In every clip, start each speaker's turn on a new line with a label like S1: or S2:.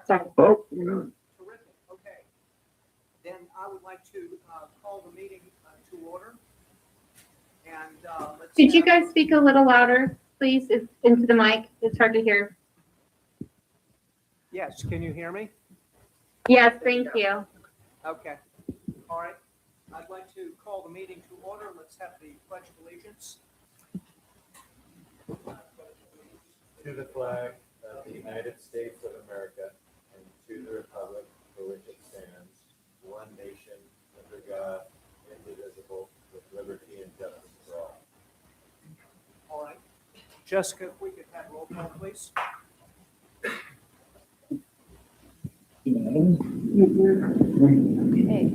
S1: Sorry.
S2: Oh,
S3: Terrific. Okay. Then I would like to call the meeting to order. And let's
S1: Could you
S3: have-
S1: guys speak a little louder, please, into the mic? It's hard to hear.
S3: Yes, can you hear me?
S1: Yes, thank you.
S3: Okay. All right. I'd like to call the meeting to order. Let's have the Pledge of Allegiance.
S4: To the flag of the United States of America and to the republic for which it stands, one nation, under God, indivisible, with liberty and justice for all.
S3: All right. Jessica, if we could have roll call, please.
S5: Okay.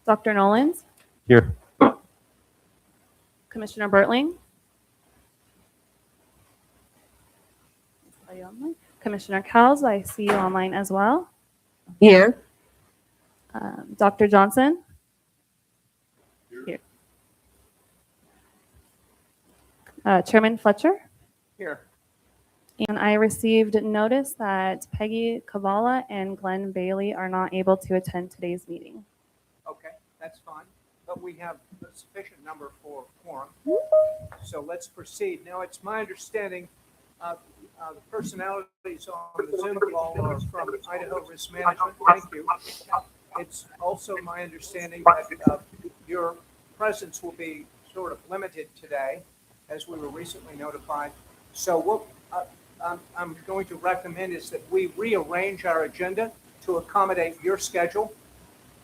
S5: Dr. Nolans,
S4: Here.
S5: Commissioner Bertling. Are you online? Commissioner Cowles, I see you online as well.
S1: Here.
S5: Dr. Johnson. Here. Chairman Fletcher.
S3: Here.
S5: And I received notice that Peggy Kavala and Glenn Bailey are not able to attend today's meeting.
S3: Okay, that's fine. But we have a sufficient number for quorum. So let's proceed. Now, it's my understanding the personalities on the Zoom call are from Idaho Risk Management. Thank you. It's also my understanding that your presence will be sort of limited today, as we were recently notified. So what I'm going to recommend is that we rearrange our agenda to accommodate your schedule.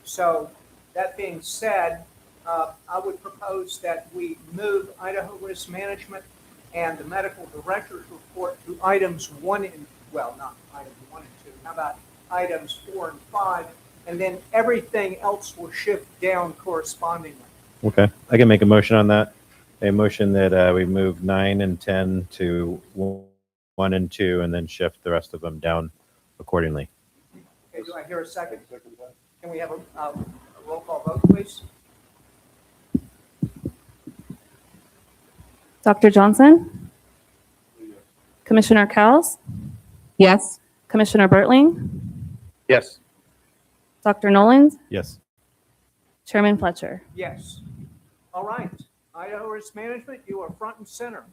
S3: So that being said, I would propose that we move Idaho Risk Management and the medical director's report to items not items 1 and 2. How about items 4 and 5? And then everything else will shift down correspondingly.
S4: Okay, I can make a motion on that. A motion that we move 9 and 10 to 1 and 2, and then shift the rest of them down accordingly.
S3: Okay, do I hear a second? Can we have a roll call vote, please?
S5: Dr. Johnson. Commissioner Cowles.
S1: Yes.
S5: Commissioner Bertling.
S4: Yes.
S5: Dr. Nolans.
S4: Yes.
S5: Chairman Fletcher.
S3: Yes. All right. Idaho Risk Management, you are front and center.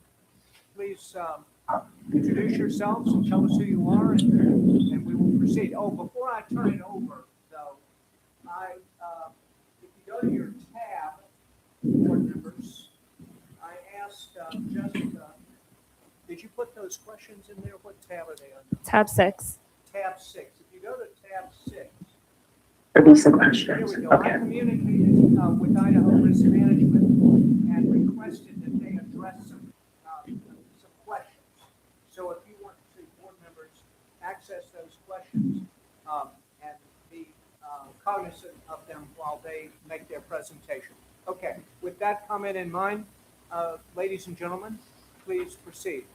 S3: Please introduce yourselves and tell us who you are, and we will proceed. Oh, before I turn it over, though, if you go to your tab, board members, I asked Jessica, did you put those questions in there? What tab are they on?
S5: Tab 6.
S3: Tab 6. If you go to tab 6,
S1: There'll be some
S3: here
S1: questions.
S3: we go. I communicated with Idaho Risk Management and requested that they address some questions. So if you want to, board members, access those questions and be cognizant of them while they make their presentation. Okay, with that comment in mind, ladies and gentlemen, please proceed.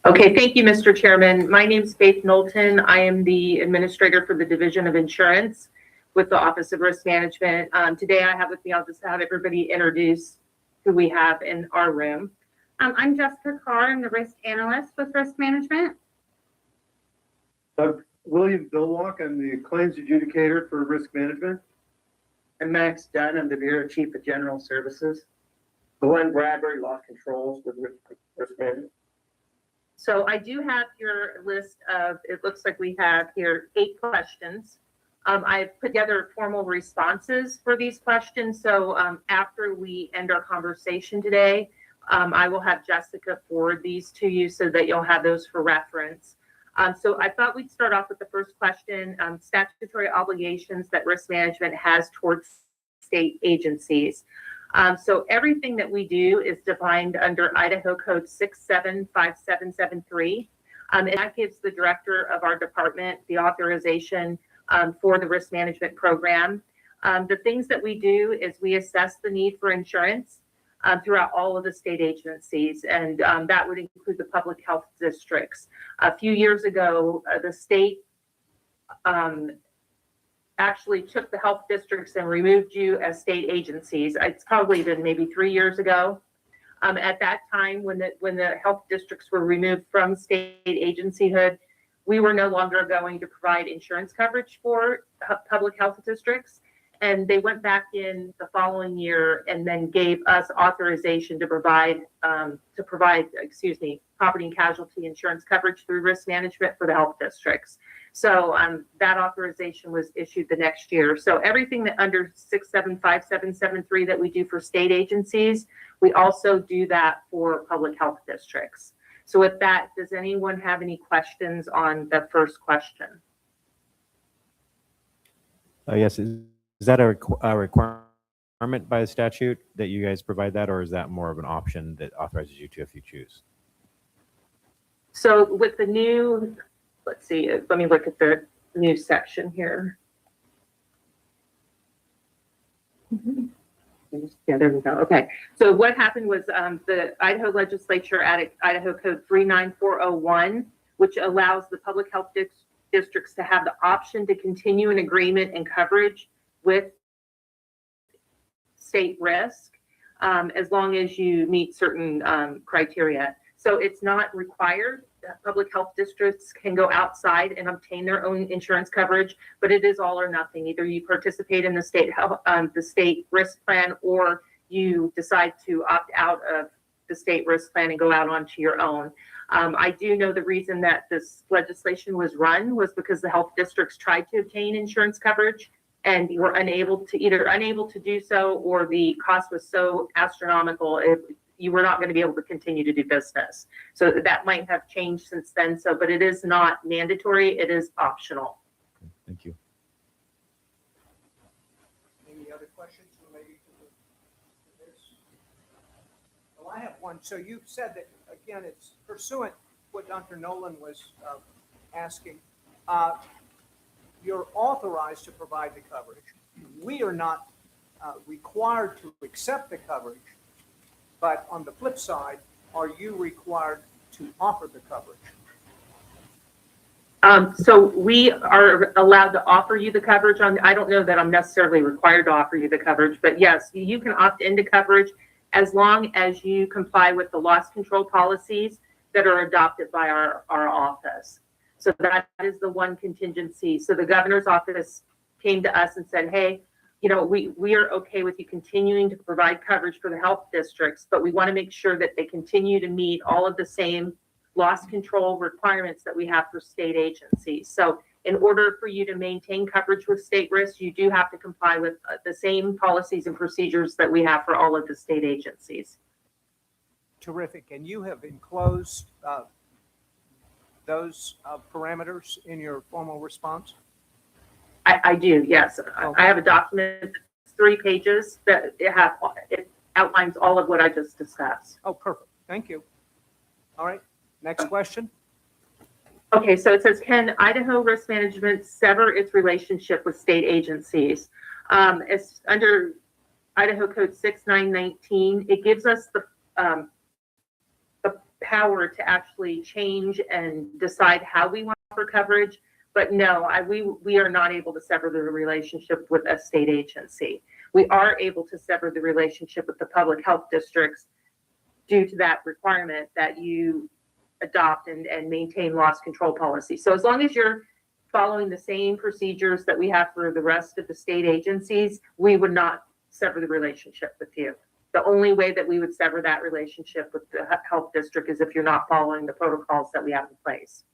S6: Okay, thank you, Mr. Chairman. My name is Faith Knowlton. I am the administrator for the Division of Insurance with the Office of Risk Management. Today I have with me, I'll just have everybody introduce who we have in our room. I'm Jessica Carr. I'm the risk analyst with Risk Management.
S2: William Billwalk, I'm the claims adjudicator for risk management.
S7: I'm Max Dunn. I'm the Bureau Chief of General Services. Glenn Bradbury, Law Controls with Risk Management.
S6: So I do have your list of, it looks like we have here 8 questions. I've put together formal responses for these questions. So after we end our conversation today, I will have Jessica forward these to you so that you'll have those for reference. So I thought we'd start off with the first question, statutory obligations that risk management has towards state agencies. So everything that we do is defined under Idaho Code 675773. And that gives the director of our department the authorization for the risk management program. The things that we do is we assess the need for insurance throughout all of the state agencies, and that would include the public health districts. A few years ago, the state actually took the health districts and removed you as state agencies. It's probably been maybe 3 years ago. At that time, when the health districts were removed from state agencyhood, we were no longer going to provide insurance coverage for public health districts. And they went back in the following year and then gave us authorization to provide, property and casualty insurance coverage through risk management for the health districts. So that authorization was issued the next year. So everything that under 675773 that we do for state agencies, we also do that for public health districts. So with that, does anyone have any questions on the first question?
S8: Yes. Is that a requirement by the statute that you guys provide that, or is that more of an option that authorizes you to if you choose?
S6: So with the new, let's see, let me look at the new section here. Yeah, there we go. Okay. So what happened was the Idaho legislature added Idaho Code 39401, which allows the public health districts to have the option to continue an agreement and coverage with state risk as long as you meet certain criteria. So it's not required that public health districts can go outside and obtain their own insurance coverage, but it is all or nothing. Either you participate in the state risk plan, or you decide to opt out of the state risk plan and go out onto your own. I do know the reason that this legislation was run was because the health districts tried to obtain insurance coverage and you were unable to do so, or the cost was so astronomical, you were not going to be able to continue to do business. So that might have changed since then. So, but it is not mandatory. It is optional.
S8: Thank you.
S3: Any other questions related to this? Well, I have one. So you said that, again, it's pursuant what Dr. Nolan was asking. You're authorized to provide the coverage. We are not required to accept the coverage, but on the flip side, are you required to offer the coverage?
S6: So we are allowed to offer you the coverage. I don't know that I'm necessarily required to offer you the coverage, but yes, you can opt into coverage as long as you comply with the loss control policies that are adopted by our office. So that is the one contingency. So the governor's office came to us and said, hey, you know, we are okay with you continuing to provide coverage for the health districts, but we want to make sure that they continue to meet all of the same loss control requirements that we have for state agencies. So in order for you to maintain coverage with state risks, you do have to comply with the same policies and procedures that we have for all of the state agencies.
S3: Terrific. And you have enclosed those parameters in your formal response?
S6: I do, yes.
S3: Okay.
S6: I have a document that's 3 pages that it outlines all of what I just discussed.
S3: Oh, perfect. Thank you. All right. Next question.
S6: Okay, so it says, can Idaho Risk Management sever its relationship with state agencies? It's under Idaho Code 6919. It gives us the power to actually change and decide how we want for coverage. But no, we are not able to sever the relationship with a state agency. We are able to sever the relationship with the public health districts due to that requirement that you adopt and maintain loss control policy. So as long as you're following the same procedures that we have for the rest of the state agencies, we would not sever the relationship with you. The only way that we would sever that relationship with the health district is if you're not following the protocols that we have in place.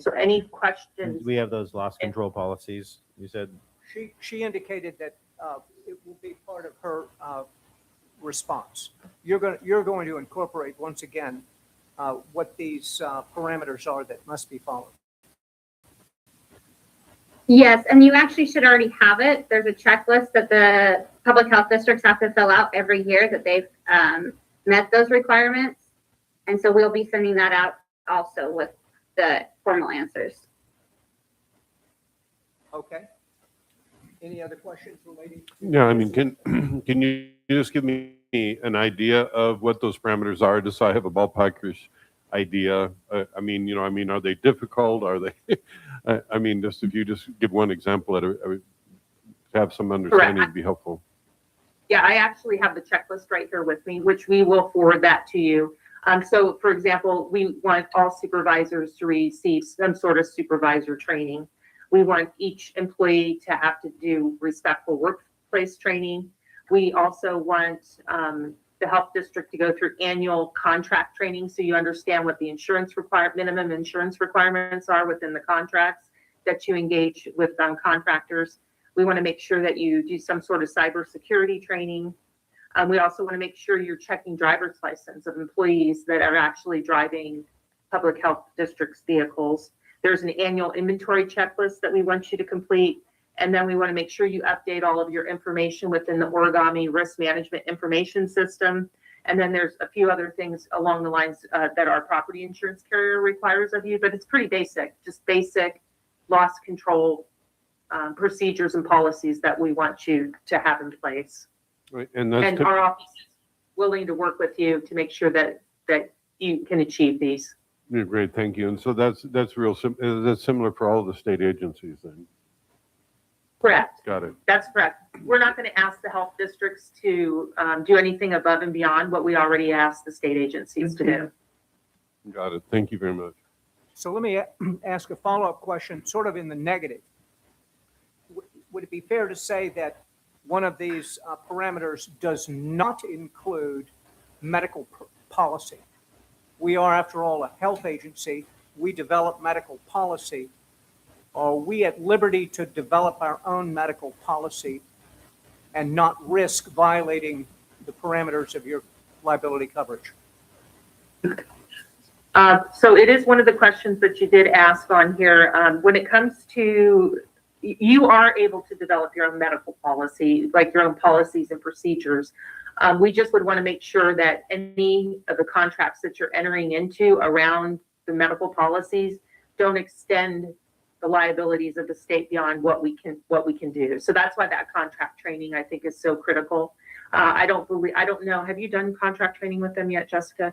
S6: So any questions?
S8: We have those loss control policies, you said?
S3: She indicated that it will be part of her response. You're going to incorporate once again what these parameters are that must be followed.
S1: Yes, and you actually should already have it. There's a checklist that the public health districts have to fill out every year that they've met those requirements. And so we'll be sending that out also with the formal answers.
S3: Okay. Any other questions relating to?
S9: Yeah, I mean, can you just give me an idea of what those parameters are, just so I have a ballparkish idea? I mean, are they difficult? Are they? I mean, just if you just give one example, that I would have some understanding would be helpful.
S6: Yeah, I actually have the checklist right here with me, which we will forward that to you. So for example, we want all supervisors to receive some sort of supervisor training. We want each employee to have to do respectful workplace training. We also want the health district to go through annual contract training so you understand what the minimum insurance requirements are within the contracts that you engage with contractors. We want to make sure that you do some sort of cybersecurity training. We also want to make sure you're checking driver's license of employees that are actually driving public health district's vehicles. There's an annual inventory checklist that we want you to complete. And then we want to make sure you update all of your information within the Origami Risk Management Information System. And then there's a few other things along the lines that our property insurance carrier requires of you, but it's pretty basic, just basic loss control procedures and policies that we want you to have in place.
S9: Right, and that's
S6: And our office is willing to work with you to make sure that you can achieve these.
S9: yeah, great, thank you. And so that's that's similar for all the state agencies then?
S6: Correct.
S9: Got it.
S6: That's correct. We're not going to ask the health districts to do anything above and beyond what we already asked the state agencies to do.
S9: Got it. Thank you very much.
S3: So let me ask a follow-up question, sort of in the negative. Would it be fair to say that one of these parameters does not include medical policy? We are, after all, a health agency. We develop medical policy. Are we at liberty to develop our own medical policy and not risk violating the parameters of your liability coverage?
S6: So it is one of the questions that you did ask on here. When it comes to, you are able to develop your own medical policy, like your own policies and procedures. We just would want to make sure that any of the contracts that you're entering into around the medical policies don't extend the liabilities of the state beyond what we can do. So that's why that contract training, I think, is so critical. I don't know. Have you done contract training with them yet, Jessica?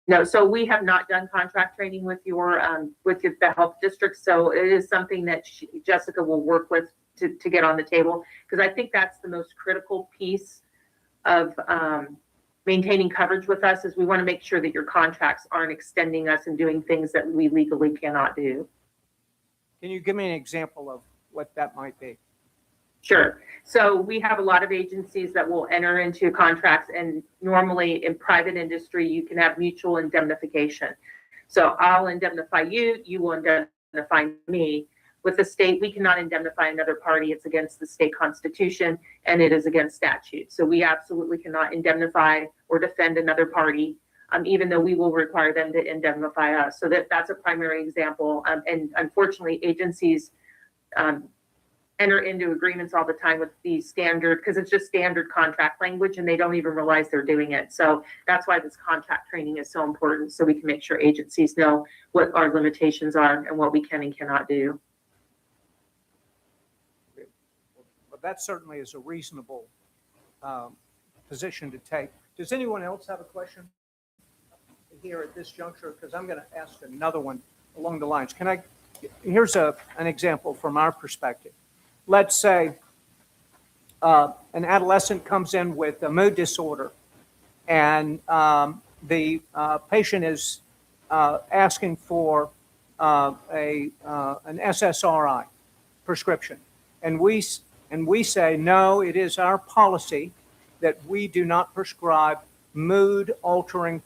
S6: No. So we have not done contract training with the health district. So it is something that Jessica will work with to get on the table, because I think that's the most critical piece of maintaining coverage with us, is we want to make sure that your contracts aren't extending us and doing things that we legally cannot do.
S3: Can you give me an example of what that might be?
S6: Sure. So we have a lot of agencies that will enter into contracts, and normally in private industry, you can have mutual indemnification. So I'll indemnify you, you will indemnify me. With the state, we cannot indemnify another party. It's against the state constitution and it is against statute. So we absolutely cannot indemnify or defend another party, even though we will require them to indemnify us. So that's a primary example. And unfortunately, agencies enter into agreements all the time with the standard, because it's just standard contract language and they don't even realize they're doing it. So that's why this contract training is so important, so we can make sure agencies know what our limitations are and what we can and cannot do.
S3: Well, that certainly is a reasonable position to take. Does anyone else have a question here at this juncture? Because I'm going to ask another one along the lines. Here's an example from our perspective. Let's say an adolescent comes in with a mood disorder, and the patient is asking for an SSRI prescription, and we say, no, it is our policy that we do not prescribe mood-altering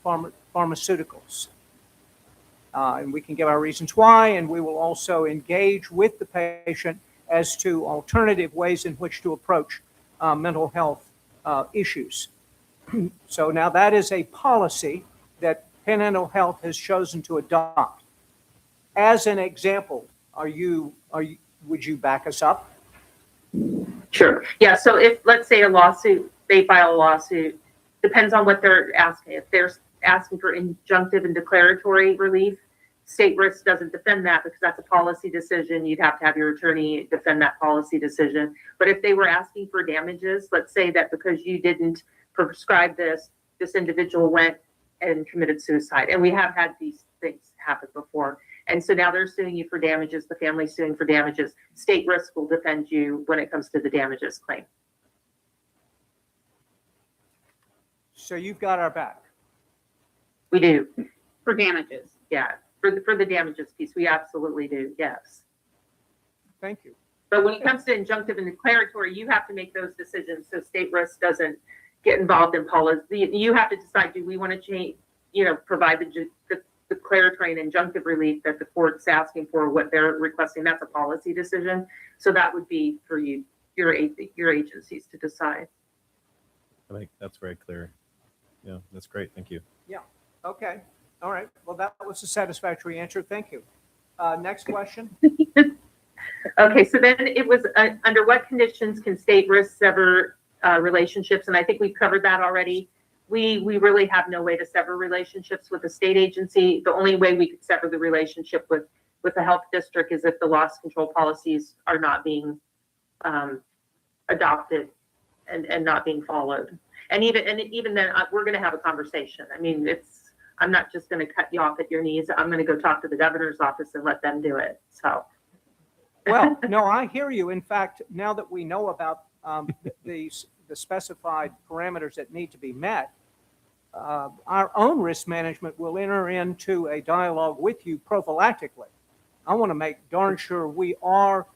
S3: pharmaceuticals. And we can give our reasons why, and we will also engage with the patient as to alternative ways in which to approach mental health issues. So now that is a policy that Panhandle Health has chosen to adopt. As an example, would you back us up?
S6: Sure. Yeah. So if, let's say, they file a lawsuit, depends on what they're asking. If they're asking for injunctive and declaratory relief, state risk doesn't defend that, because that's a policy decision. You'd have to have your attorney defend that policy decision. But if they were asking for damages, let's say that because you didn't prescribe this individual went and committed suicide. And we have had these things happen before. And so now they're suing you for damages. The family's suing for damages. State risk will defend you when it comes to the damages claim.
S3: So you've got our back.
S6: We do.
S1: For damages.
S6: Yeah. For the damages piece, we absolutely do. Yes.
S3: Thank you.
S6: But when it comes to injunctive and declaratory, you have to make those decisions so state risk doesn't get involved in policy. You have to decide, do we want to change, provide the declaratory and injunctive relief that the court's asking for, what they're requesting. That's a policy decision. So that would be for your agencies to decide.
S8: I think that's very clear. Yeah, that's great. Thank you.
S3: Okay. All right. Well, that was a satisfactory answer. Thank you. Next question.
S6: Okay, so then it was under what conditions can state risk sever relationships? And I think we've covered that already. We really have no way to sever relationships with a state agency. The only way we could sever the relationship with the health district is if the loss control policies are not being adopted and not being followed. And even then, we're going to have a conversation. I mean, I'm not just going to cut you off at your knees. I'm going to go talk to the governor's office and let them do it. So.
S3: Well, no, I hear you. In fact, now that we know about the specified parameters that need to be met, our own risk management will enter into a dialogue with you prophylactically. I want to make darn sure we are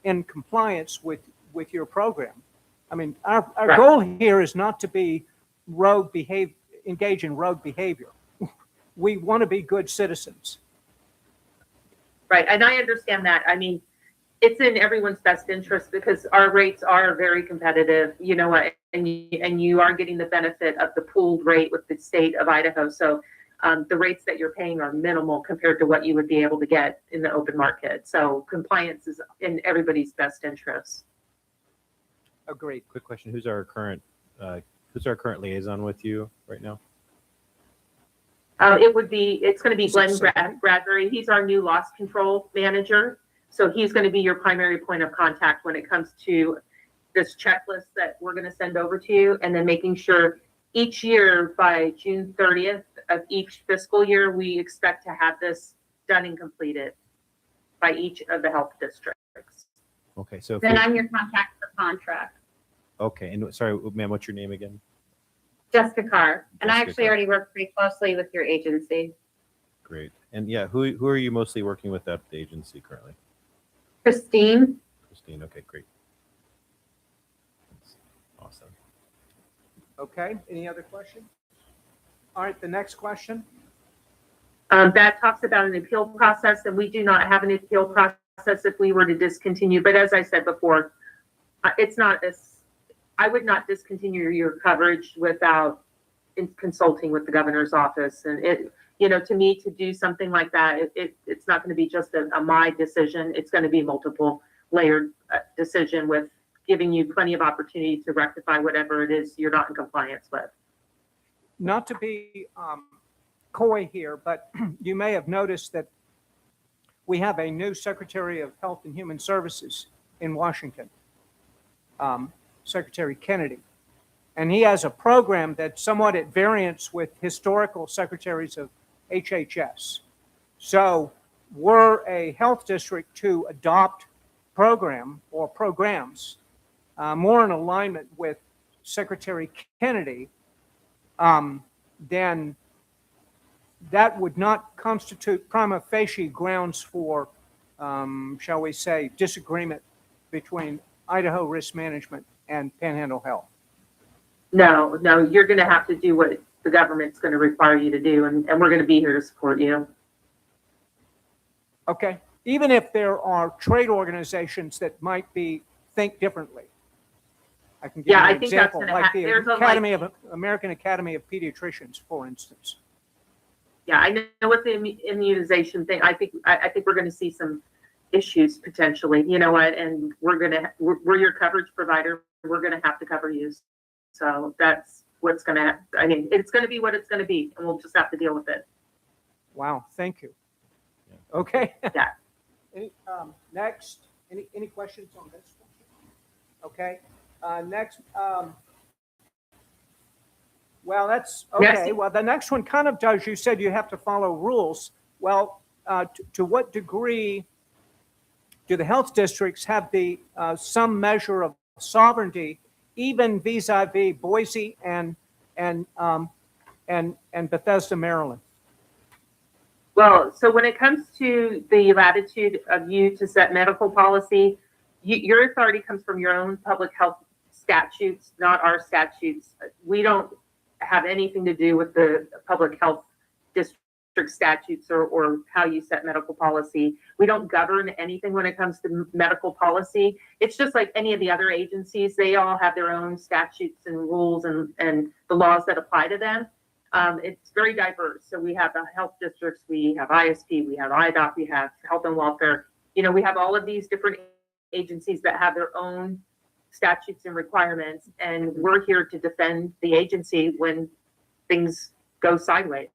S3: in compliance with your program. I mean, our goal here is not to be engage in rogue behavior. We want to be good citizens.
S6: Right, and I understand that. I mean, it's in everyone's best interest because our rates are very competitive, and you are getting the benefit of the pooled rate with the state of Idaho. So the rates that you're paying are minimal compared to what you would be able to get in the open market. So compliance is in everybody's best interest.
S3: Agreed.
S8: Quick question: Who's our current liaison with you right now?
S6: It's going to be Glenn Bradbury. He's our new loss control manager. So he's going to be your primary point of contact when it comes to this checklist that we're going to send over to you, and then making sure each year by June 30th of each fiscal year, we expect to have this done and completed by each of the health districts.
S8: Okay, so
S1: Then I'm your contact for contract.
S8: Okay, and sorry, ma'am, what's your name again?
S1: Jessica Carr. And I
S8: Jessica
S1: actually
S8: Carr.
S1: already work pretty closely with your agency.
S8: Great. And yeah, who are you mostly working with at the agency currently?
S1: Christine.
S8: Christine. Okay, great. That's awesome.
S3: Okay, any other questions? All right, the next question.
S6: That talks about an appeal process, and we do not have an appeal process if we were to discontinue. But as I said before, I would not discontinue your coverage without consulting with the governor's office. And to me, to do something like that, it's not going to be just a my decision. It's going to be multiple layered decision with giving you plenty of opportunity to rectify whatever it is you're not in compliance with.
S3: Not to be coy here, but you may have noticed that we have a new Secretary of Health and Human Services in Washington, Secretary Kennedy. And he has a program that's somewhat at variance with historical secretaries of HHS. So were a health district to adopt program or programs more in alignment with Secretary Kennedy, then that would not constitute prima facie grounds for, shall we say, disagreement between Idaho Risk Management and Panhandle Health.
S6: No, you're going to have to do what the government's going to require you to do, and we're going to be here to support you.
S3: Okay. Even if there are trade organizations that might think differently. I can give you an example, like the American Academy of Pediatricians, for instance.
S6: Yeah, I know with the immunization thing, I think we're going to see some issues potentially. You know what? And we're your coverage provider. We're going to have to cover you. So that's what's going to. I mean, it's going to be what it's going to be, and we'll just have to deal with it.
S3: Wow. Thank you. Okay.
S6: Yeah.
S3: Next, any questions on this one? Okay. Next. Well, that's okay. Well, the next one kind of does. You said you have to follow rules. Well, to what degree do the health districts have some measure of sovereignty, even vis-a-vis Boise and and Bethesda, Maryland?
S6: Well, so when it comes to the latitude of you to set medical policy, your authority comes from your own public health statutes, not our statutes. We don't have anything to do with the public health district statutes or how you set medical policy. We don't govern anything when it comes to medical policy. It's just like any of the other agencies. They all have their own statutes and rules and the laws that apply to them. It's very diverse. So we have the health districts, we have ISP, we have IDOT, we have health and welfare. You know, we have all of these different agencies that have their own statutes and requirements, and we're here to defend the agency when things go sideways.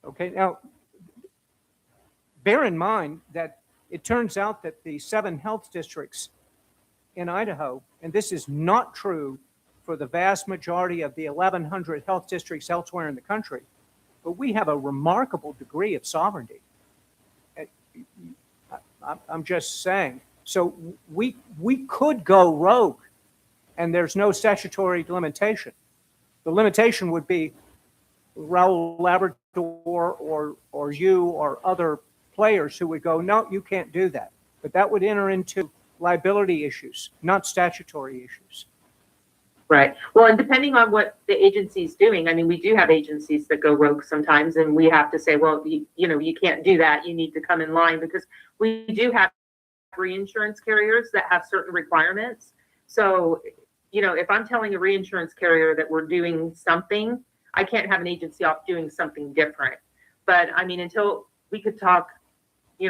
S3: Okay, now, bear in mind that it turns out that the 7 health districts in Idaho, and this is not true for the vast majority of the 1,100 health districts elsewhere in the country, but we have a remarkable degree of sovereignty. I'm just saying. So we could go rogue, and there's no statutory limitation. The limitation would be Raul Labrador or you or other players who would go, no, you can't do that. But that would enter into liability issues, not statutory issues.
S6: Right. Well, and depending on what the agency's doing, I mean, we do have agencies that go rogue sometimes, and we have to say, well, you can't do that. You need to come in line, because we do have reinsurance carriers that have certain requirements. So, if I'm telling a reinsurance carrier that we're doing something, I can't have an agency off doing something different. But I mean, until we could talk,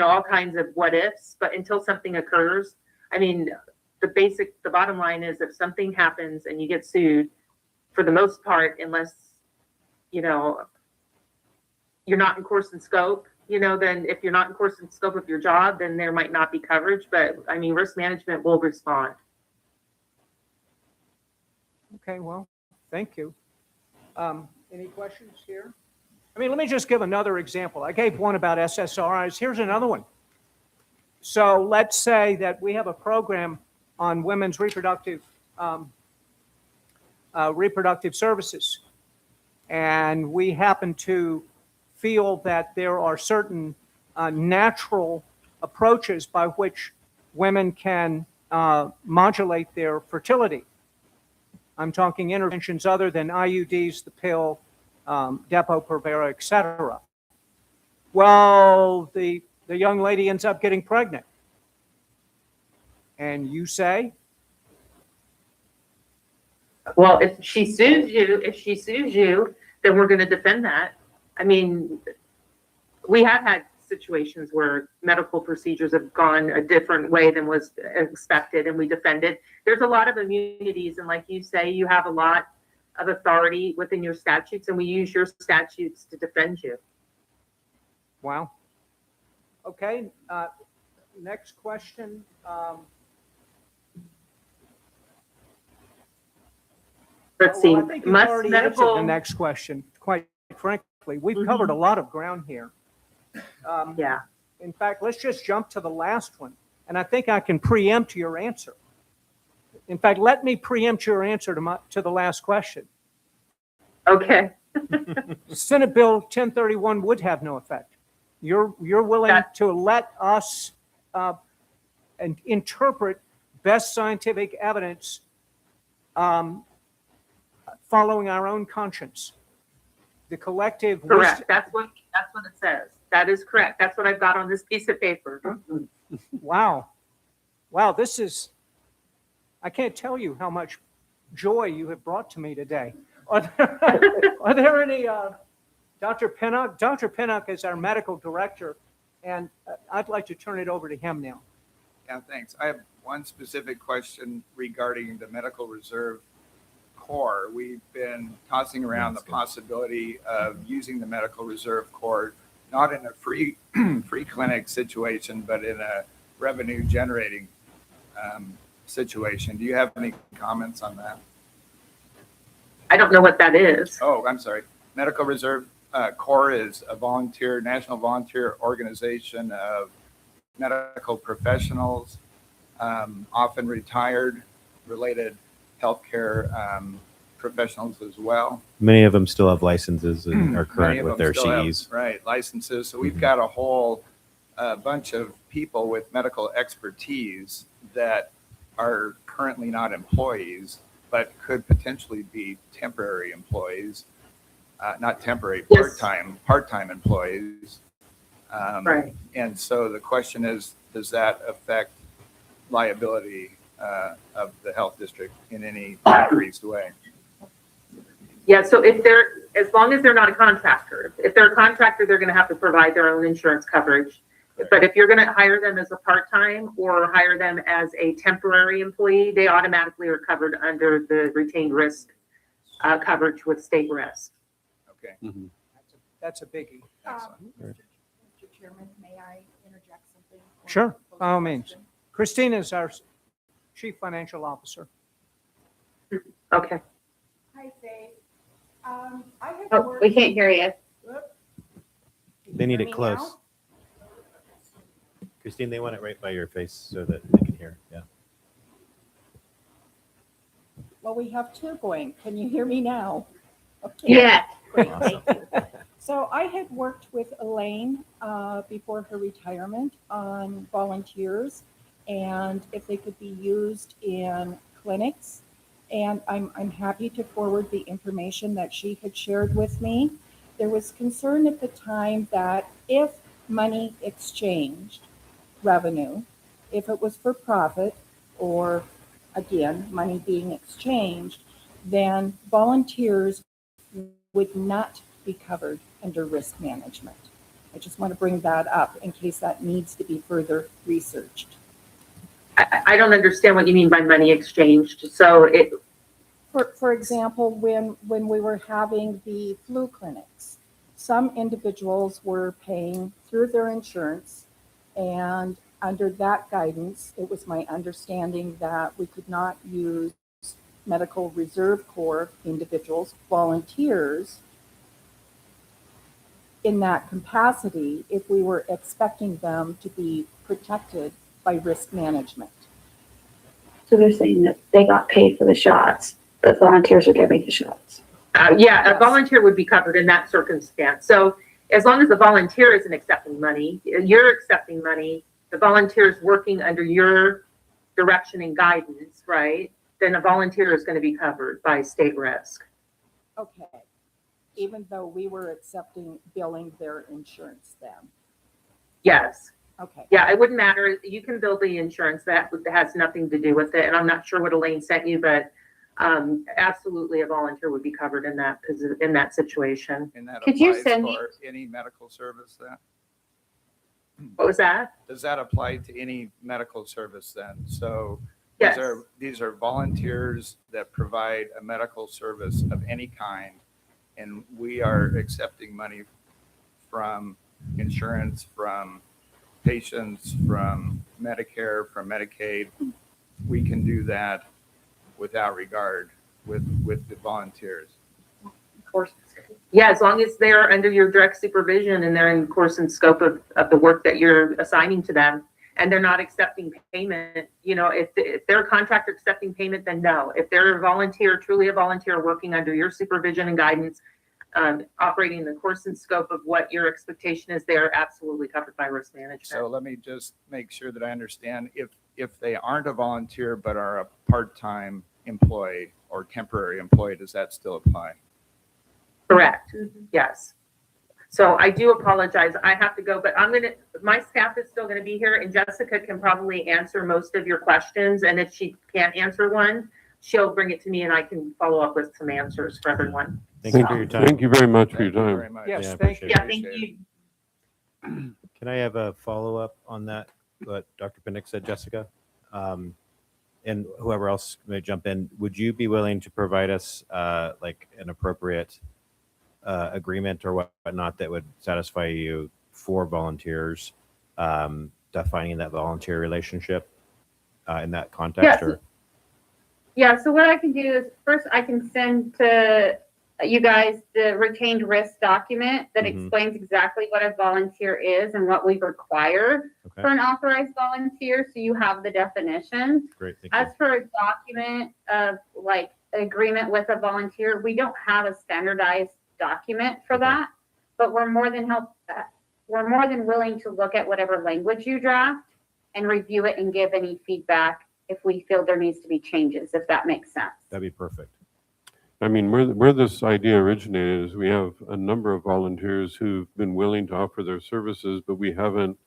S6: all kinds of what ifs, but until something occurs, I mean, the bottom line is if something happens and you get sued, for the most part, unless, you're not in course and scope, then if you're not in course and scope of your job, then there might not be coverage. But I mean, risk management will respond.
S3: Okay, well, thank you. Any questions here? I mean, let me just give another example. I gave one about SSRIs. Here's another one. So let's say that we have a program on women's reproductive services, and we happen to feel that there are certain natural approaches by which women can modulate their fertility. I'm talking interventions other than IUDs, the pill, Depo-Provera, etc. Well, the young lady ends up getting pregnant. And you say?
S6: Well, if she sues you, then we're going to defend that. I mean, we have had situations where medical procedures have gone a different way than was expected, and we defended. There's a lot of immunities, and like you say, you have a lot of authority within your statutes, and we use your statutes to defend you.
S3: Wow. Okay. Next question.
S6: Let's see.
S3: I think you've already answered the next question, quite frankly. We've covered a lot of ground here.
S6: Yeah.
S3: In fact, let's just jump to the last one. And I think I can preempt your answer. In fact, let me preempt your answer to the last question.
S6: Okay.
S3: Senate Bill 1031 would have no effect. You're willing to let us and interpret best scientific evidence following our own conscience. The collective.
S6: Correct. That's what it says. That is correct. That's what I've got on this piece of paper.
S3: Wow. This is, I can't tell you how much joy you have brought to me today. Are there any, Dr. Pinnock? Dr. Pinnock is our medical director, and I'd like to turn it over to him now.
S10: Yeah, thanks. I have one specific question regarding the medical reserve corps. We've been tossing around the possibility of using the medical reserve corps, not in a free clinic situation, but in a revenue generating situation. Do you have any comments on that?
S6: I don't know what that is.
S10: Oh, I'm sorry. Medical Reserve Corps is a national volunteer organization of medical professionals, often retired, related healthcare professionals as well.
S8: Many of them still have licenses and are
S10: Many
S8: current
S10: of
S8: with
S10: them
S8: their
S10: still have,
S8: CEs.
S10: right, licenses. So we've
S8: Mhm.
S10: got a whole bunch of people with medical expertise that are currently not employees, but could potentially be temporary employees, not temporary,
S6: Yes.
S10: part-time employees.
S6: Right.
S10: And so the question is, does that affect liability of the health district in any increased way?
S6: Yeah, so as long as they're not a contractor, if they're a contractor, they're gonna have to provide their own insurance coverage. But if you're gonna hire them as a part-time or hire them as a temporary employee, they automatically are covered under the retained risk coverage with state risk.
S10: Okay.
S3: That's a biggie.
S10: Excellent.
S11: Mr. Chairman, may I interject something?
S3: Sure, by all means. Christina is our Chief Financial Officer.
S6: Okay.
S11: Hi, Faye. I have
S1: Oh,
S11: worked.
S1: we can't hear you.
S11: Whoop. Can
S8: They
S11: you
S8: need
S11: hear
S8: it
S11: me
S8: close.
S11: now?
S8: Christine, they want it right by your face so that they can hear. Yeah.
S11: Well, we have two going. Can you hear me now? Okay.
S1: Yeah.
S11: Great,
S8: Awesome.
S11: thank you. So I had worked with Elaine before her retirement on volunteers and if they could be used in clinics. And I'm happy to forward the information that she had shared with me. There was concern at the time that if money exchanged revenue, if it was for profit or again, money being exchanged, then volunteers would not be covered under risk management. I just want to bring that up in case that needs to be further researched.
S6: I don't understand what you mean by money exchanged. So
S11: For example, when we were having the flu clinics, some individuals were paying through their insurance, and under that guidance, it was my understanding that we could not use Medical Reserve Corps individuals, volunteers, in that capacity if we were expecting them to be protected by risk management.
S1: So they're saying that they got paid for the shots, but volunteers are giving the shots.
S6: yeah, a
S11: Yes.
S6: volunteer would be covered in that circumstance. So as long as the volunteer isn't accepting money, you're accepting money, the volunteer is working under your direction and guidance, right? Then a volunteer is going to be covered by state risk.
S11: Okay, even though we were accepting billing their insurance then.
S6: Yes.
S11: Okay.
S6: Yeah, it wouldn't matter. You can bill the insurance. That has nothing to do with it. And I'm not sure what Elaine sent you, but absolutely a volunteer would be covered in that situation.
S10: And that
S1: Could you
S10: applies
S1: send me-
S10: for any medical service then?
S6: What was that?
S10: Does that apply to any medical service then? So
S6: Yes.
S10: these are volunteers that provide a medical service of any kind, and we are accepting money from insurance, from patients, from Medicare, from Medicaid. We can do that without regard with the volunteers.
S6: Of course. Yeah, as long as they're under your direct supervision and they're in course and scope of the work that you're assigning to them, and they're not accepting payment, if they're a contractor accepting payment, then no. If they're a volunteer, truly a volunteer working under your supervision and guidance, operating in the course and scope of what your expectation is, they are absolutely covered by risk management.
S10: So let me just make sure that I understand. If they aren't a volunteer but are a part-time employee or temporary employee, does that still apply?
S6: Correct. Yes. So I do apologize. I have to go, but my staff is still gonna be here and Jessica can probably answer most of your questions. And if she can't answer one, she'll bring it to me and I can follow up with some answers for everyone.
S8: Thank you for your time.
S9: Thank you very much for your
S10: Thank you
S9: time.
S10: very much.
S3: Yes,
S8: Yeah, I
S3: thank you.
S8: appreciate
S6: Yeah,
S8: it.
S6: thank you.
S8: Can I have a follow-up on that, what Dr. Pinnick said, Jessica? And whoever else may jump in, would you be willing to provide us like an appropriate agreement or whatnot that would satisfy you for volunteers, defining that volunteer relationship in that context?
S1: Yes.
S8: Or
S1: Yeah, so what I can do is first I can send to you guys the retained risk document that
S8: Mhm.
S1: explains exactly what a volunteer is and what we require.
S8: Okay,
S1: for an authorized volunteer, so you have the definitions.
S8: great. Thank you.
S1: As for a document of like agreement with a volunteer, we don't have a standardized document for
S8: Okay.
S1: that, but we're more than willing to look at whatever language you draft and review it and give any feedback if we feel there needs to be changes, if that makes sense.
S8: That'd be perfect.
S9: I mean, where this idea originated is we have a number of volunteers who've been willing to offer their services, but we haven't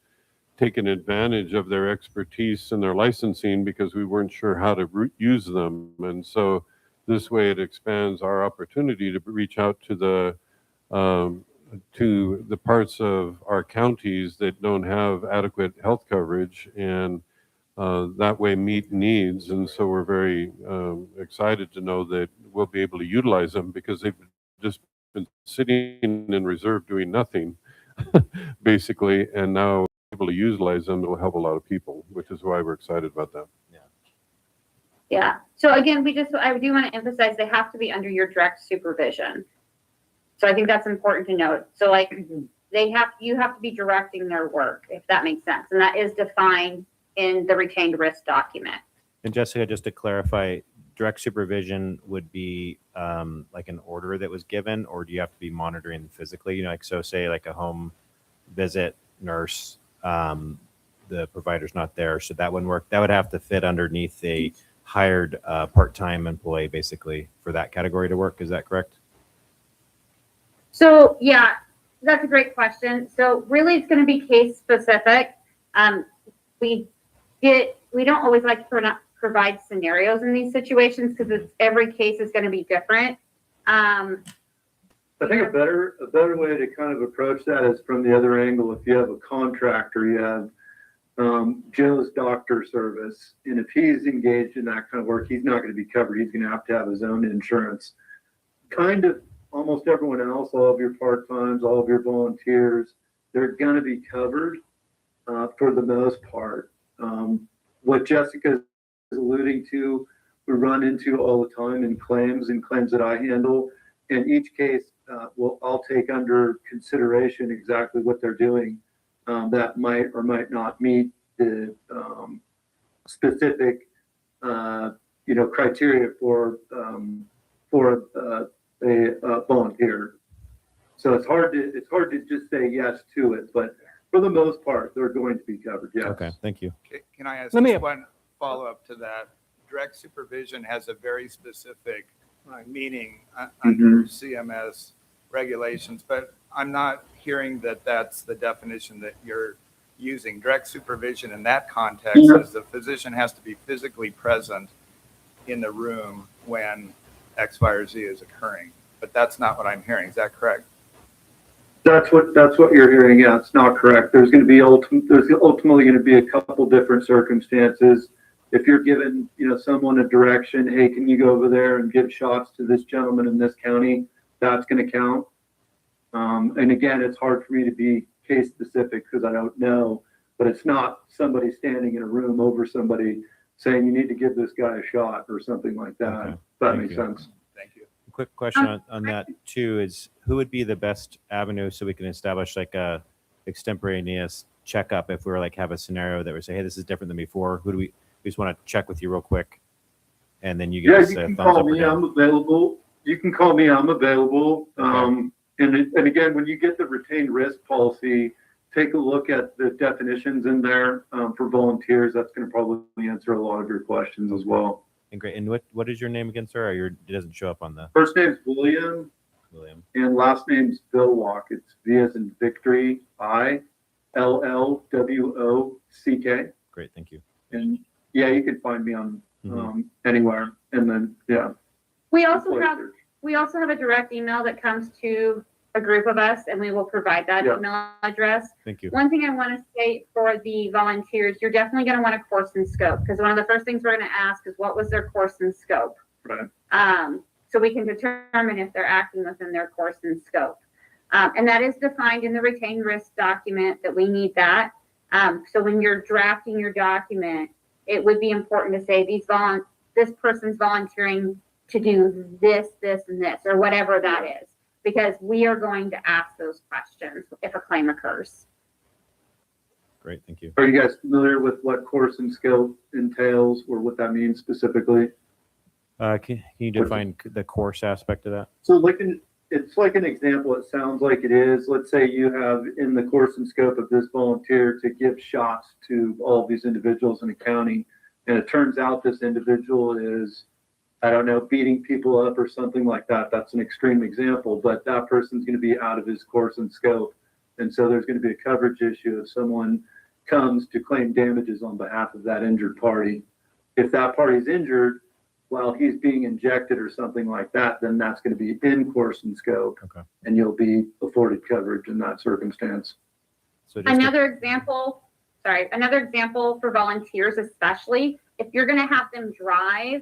S9: taken advantage of their expertise and their licensing because we weren't sure how to use them. And so this way it expands our opportunity to reach out to the parts of our counties that don't have adequate health coverage, and that way meet needs. And so we're very excited to know that we'll be able to utilize them because they've just been sitting in reserve doing nothing, basically, and now able to utilize them. It'll help a lot of people, which is why we're excited about that.
S1: Yeah. So again, I do want to emphasize they have to be under your direct supervision. So I think that's important to note. So like you have to be directing their work, if that makes sense. And that is defined in the retained risk document.
S8: And Jessica, just to clarify, direct supervision would be like an order that was given, or do you have to be monitoring physically? You know, like, so say like a home visit nurse, the provider's not there, so that wouldn't work. That would have to fit underneath a hired part-time employee, basically, for that category to work. Is that correct?
S1: So yeah, that's a great question. So really it's going to be case specific. We don't always like to provide scenarios in these situations because every case is going to be different.
S2: I think a better way to kind of approach that is from the other angle. If you have a contractor, you have Joe's doctor service, and if he's engaged in that kind of work, he's not going to be covered. He's going to have his own insurance. Kind of almost everyone else, all of your part-times, all of your volunteers, they're going to be covered for the most part. What Jessica is alluding to, we run into all the time in claims that I handle. In each case, I'll take under consideration exactly what they're doing that might or might not meet the specific, criteria for a volunteer. So it's hard to just say yes to it, but for the most part, they're going to be covered. Yes.
S8: Okay, thank you.
S10: Can I ask
S11: Let me-
S10: just one follow-up to that? Direct supervision has a very specific meaning under CMS regulations, but I'm not hearing that that's the definition that you're using. Direct supervision in that context is the physician has to be physically present in the room when X, Y, or Z is occurring. But that's not what I'm hearing. Is that correct?
S2: That's what you're hearing. Yeah, it's not correct. There's ultimately going to be a couple different circumstances. If you're giving, someone a direction, hey, can you go over there and give shots to this gentleman in this county? That's going to count. And again, it's hard for me to be case specific because I don't know, but it's not somebody standing in a room over somebody saying you need to give this guy a shot or something like that.
S8: Okay.
S2: If that
S8: Thank
S2: makes
S8: you.
S2: sense.
S10: Thank you.
S8: Quick question on that too is who would be the best avenue so we can establish like a extemporaneous checkup if we were like have a scenario that we say, hey, this is different than before. Who do we just want to check with you real quick, and then you give us
S2: you
S8: a
S2: can
S8: thumbs
S2: call
S8: up or
S2: me.
S8: down.
S2: I'm available. You can call me. I'm available.
S8: Okay.
S2: And again, when you get the retained risk policy, take a look at the definitions in there for volunteers. That's going to probably answer a lot of your questions as well.
S8: And great. And what is your name again, sir? Or it doesn't show up on the
S2: First name's William, and last name's Billwock. It's V as in Victory, ILLWOCK.
S8: Great, thank you.
S2: And yeah, you can find me on anywhere. And then
S1: We also have a direct email that comes to a group of us, and we will provide that email address.
S8: Thank you.
S1: One thing I want to say for the volunteers, you're definitely going to want a course and scope, because one of the first things we're going to ask is what was their course and scope.
S2: Right.
S1: So we can determine if they're acting within their course and scope. And that is defined in the retained risk document that we need that. So when you're drafting your document, it would be important to say this person's volunteering to do this, this, and this, or whatever that is, because we are going to ask those questions if a claim occurs.
S8: Great, thank you.
S2: Are you guys familiar with what course and scope entails or what that means specifically?
S8: Can you define the course aspect of that?
S2: So it's like an example. It sounds like it is. Let's say you have in the course and scope of this volunteer to give shots to all these individuals in a county. And it turns out this individual is, I don't know, beating people up or something like that. That's an extreme example, but that person's going to be out of his course and scope. And so there's going to be a coverage issue if someone comes to claim damages on behalf of that injured party. If that party's injured while he's being injected or something like that, then that's going to be in course and scope.
S8: Okay.
S2: And you'll be afforded coverage in that circumstance.
S8: So just
S1: Another example for volunteers, especially if you're going to have them drive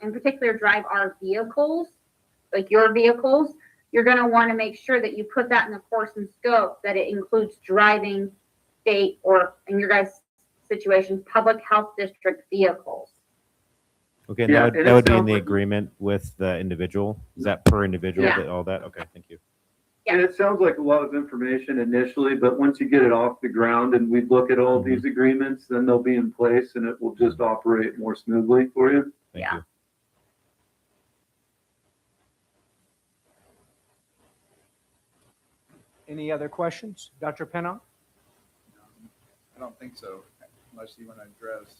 S1: in particular drive our vehicles, like your vehicles, you're going to want to make sure that you put that in the course and scope, that it includes driving state or, in your guys' situation, public health district vehicles.
S8: okay, and
S2: Yeah,
S8: that
S2: and
S8: would, that would
S2: it
S8: be in
S2: sounds
S8: the
S2: like-
S8: agreement with the individual? Is that per individual,
S1: Yeah.
S8: that all that? Okay, thank you.
S2: And it sounds like a lot of information initially, but once you get it off the ground and we look at all these agreements, then they'll be in place and it will just operate more smoothly for you.
S8: Thank
S1: Yeah.
S8: you.
S3: Any other questions? Dr. Pennock?
S10: I don't think so, unless you want to address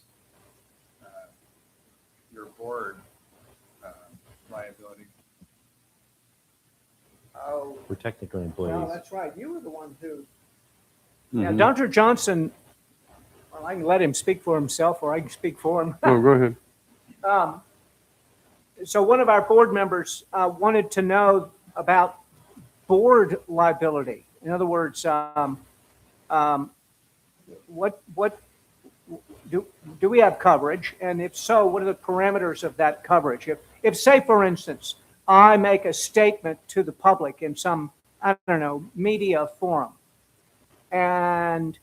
S10: your board liability.
S3: Oh,
S8: We're technically
S3: no,
S8: employees.
S3: that's right. You were the one who. Yeah, Dr. Johnson, well, I can let him speak for himself or I can speak for him.
S9: Oh, go ahead.
S3: So one of our board members wanted to know about board liability. In other words, what do we have coverage? And if so, what are the parameters of that coverage? If say, for instance, I make a statement to the public in some, I don't know, media forum, and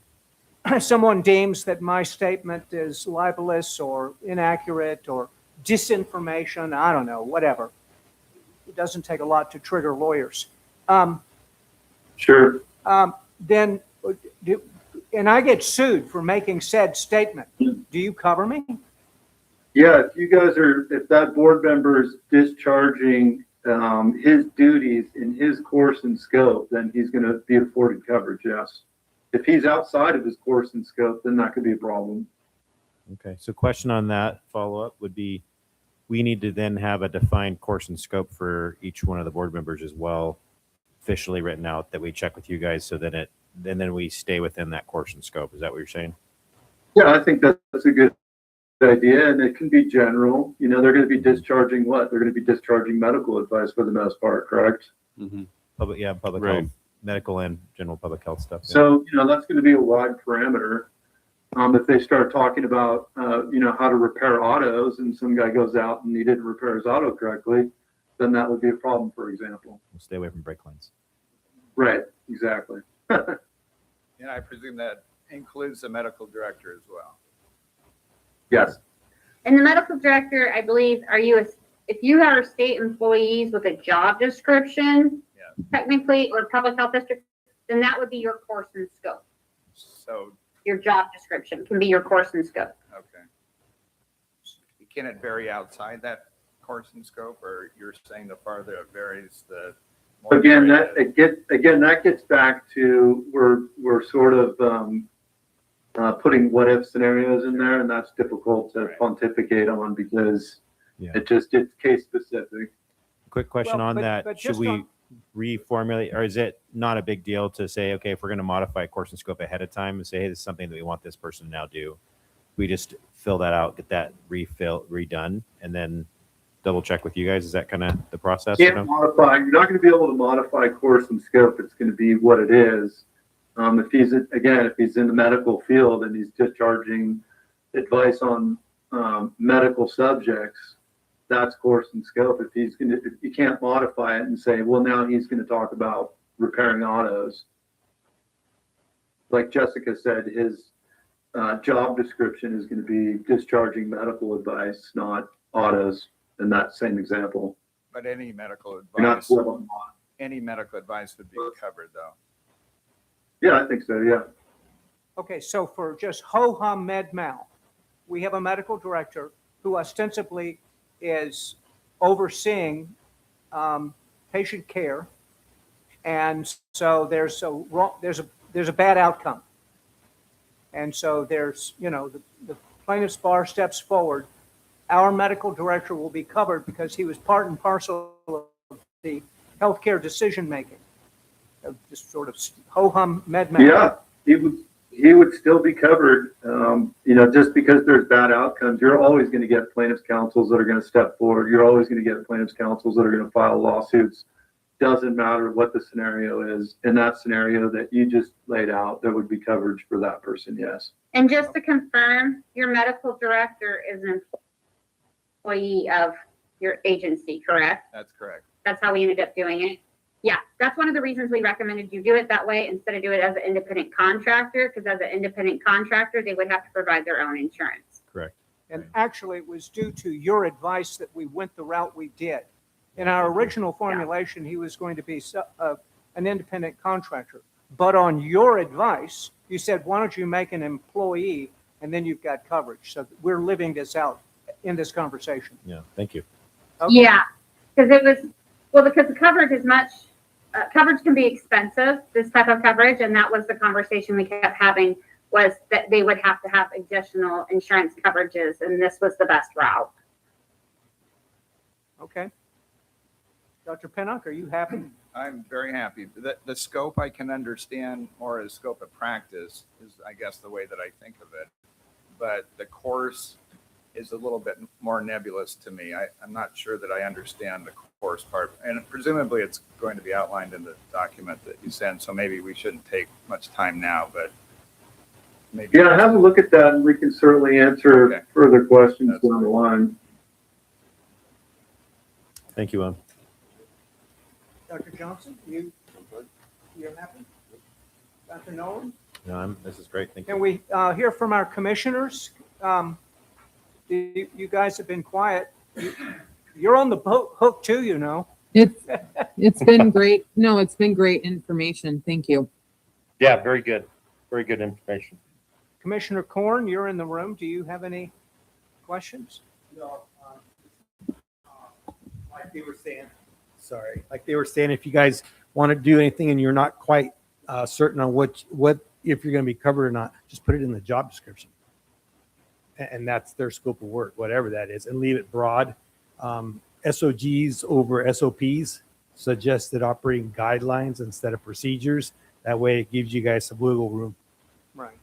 S3: someone deems that my statement is libelous or inaccurate or disinformation, I don't know, whatever. It doesn't take a lot to trigger lawyers.
S2: Sure.
S3: Then, and I get sued for making said statement. Do you cover me?
S2: Yeah, if that board member is discharging his duties in his course and scope, then he's going to be afforded coverage, yes. If he's outside of his course and scope, then that could be a problem.
S8: Okay, so question on that follow-up would be, we need to then have a defined course and scope for each one of the board members as well, officially written out, that we check with you guys so that then we stay within that course and scope. Is that what you're saying?
S2: Yeah, I think that's a good idea, and it can be general. You know, they're going to be discharging what? They're going to be discharging medical advice for the most part, correct?
S8: Public
S9: Right.
S8: health, medical and general public health stuff. Yeah.
S2: So, that's going to be a wide parameter. If they start talking about, how to repair autos and some guy goes out and he didn't repair his auto correctly, then that would be a problem, for example.
S8: We'll stay away from brake lines.
S2: Right, exactly.
S10: And I presume that includes the medical director as well.
S2: Yes.
S1: And the medical director, I believe, if you are state employees with a job description, technically, or public health district, then that would be your course and scope.
S10: So,
S1: Your job description can be your course and scope.
S10: okay. Can it vary outside that course and scope, or you're saying the farther it varies, the more?
S2: Again,
S10: varied
S2: that
S10: it is?
S2: that gets back to we're sort of putting what if scenarios in there, and that's difficult to
S10: Right.
S2: pontificate on because
S8: Yeah.
S2: it's case specific.
S8: Quick question
S3: Well,
S8: on
S3: but-
S8: that.
S3: but
S8: Should
S3: just
S8: we
S3: on-
S8: reformulate, or is it not a big deal to say, okay, if we're going to modify course and scope ahead of time and say, hey, this is something that we want this person to now do, we just fill that out, get that redone, and then double check with you guys? Is that kind of the process?
S2: You're not going to be able to modify course and scope. It's going to be what it is. If he's in the medical field and he's discharging advice on medical subjects, that's course and scope. If you can't modify it and say, well, now he's going to talk about repairing autos. Like Jessica said, his job description is going to be discharging medical advice, not autos, in that same example.
S10: But any medical
S2: You're not
S10: advice,
S2: flipping.
S10: any medical advice would be covered, though.
S2: Yeah, I think so. Yeah.
S3: Okay, so for just ho-hum med mal, we have a medical director who ostensibly is overseeing patient care, and so there's a bad outcome, and so there's the plaintiff's bar steps forward. Our medical director will be covered because he was part and parcel of the healthcare decision making. Just sort of ho-hum med mal.
S2: Yeah, he would still be covered. Just because there's bad outcomes, you're always going to get plaintiffs' counsels that are going to step forward. You're always going to get plaintiffs' counsels that are going to file lawsuits. Doesn't matter what the scenario is. In that scenario that you just laid out, there would be coverage for that person. Yes.
S1: And just to confirm, your medical director is an employee of your agency, correct?
S10: That's correct.
S1: That's how we ended up doing it. Yeah, that's one of the reasons we recommended you do it that way instead of do it as an independent contractor, because as an independent contractor, they would have to provide their own insurance.
S8: Correct.
S3: And actually, it was due to your advice that we went the route we did. In our original formulation, he was going to be an independent contractor. But on your advice, you said, why don't you make an employee and then you've got coverage. So we're living this out in this conversation.
S8: Yeah, thank you.
S3: Okay.
S1: Yeah, because because the coverage is much, coverage can be expensive, this type of coverage, and that was the conversation we kept having, was that they would have to have additional insurance coverages, and this was the best route.
S3: Okay. Dr. Pinnock, are you happy?
S10: I'm very happy. The scope I can understand more as scope of practice is, I guess, the way that I think of it. But the course is a little bit more nebulous to me. I'm not sure that I understand the course part. And presumably it's going to be outlined in the document that you send. So maybe we shouldn't take much time now, but maybe.
S2: Yeah, have a look at that and we can certainly answer further questions down the line.
S8: Thank you,
S3: Dr. Johnson, you're happy? Dr. Nolan?
S8: No, this is great. Thank you.
S3: Can we hear from our commissioners? You guys have been quiet. You're on the hook too, you know.
S12: It's been great. No, it's been great information. Thank you.
S7: Yeah, very good. Very good information.
S3: Commissioner Korn, you're in the room. Do you have any questions?
S13: No, like they were saying, if you guys want to do anything and you're not quite certain on what if you're going to be covered or not, just put it in the job description. And that's their scope of work, whatever that is, and leave it broad. SOGs over SOPs, suggested operating guidelines instead of procedures. That way it gives you guys some wiggle room.
S3: Right.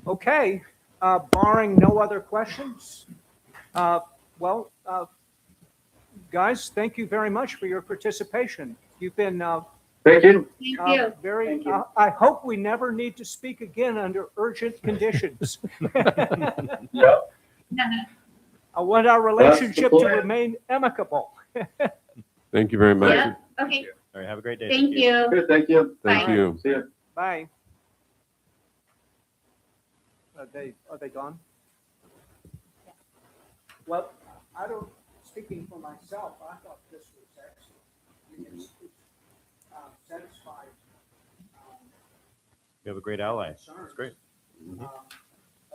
S3: Okay, barring no other questions, guys, thank you very much for your participation. You've been
S2: Thank you.
S1: Thank you.
S3: very. I hope we never need to speak again under urgent conditions.
S2: Yep.
S3: I want our relationship to remain amicable.
S9: Thank you very much.
S1: Yeah, okay.
S8: All right, have a great day.
S1: Thank you.
S2: Good, thank you.
S9: Thank
S1: Bye.
S9: you.
S2: See ya.
S3: Bye. Are they gone? Well, I don't, speaking for myself, I thought this was excellent. It's satisfied.
S8: You have a great ally.
S3: Concerns.
S8: That's great.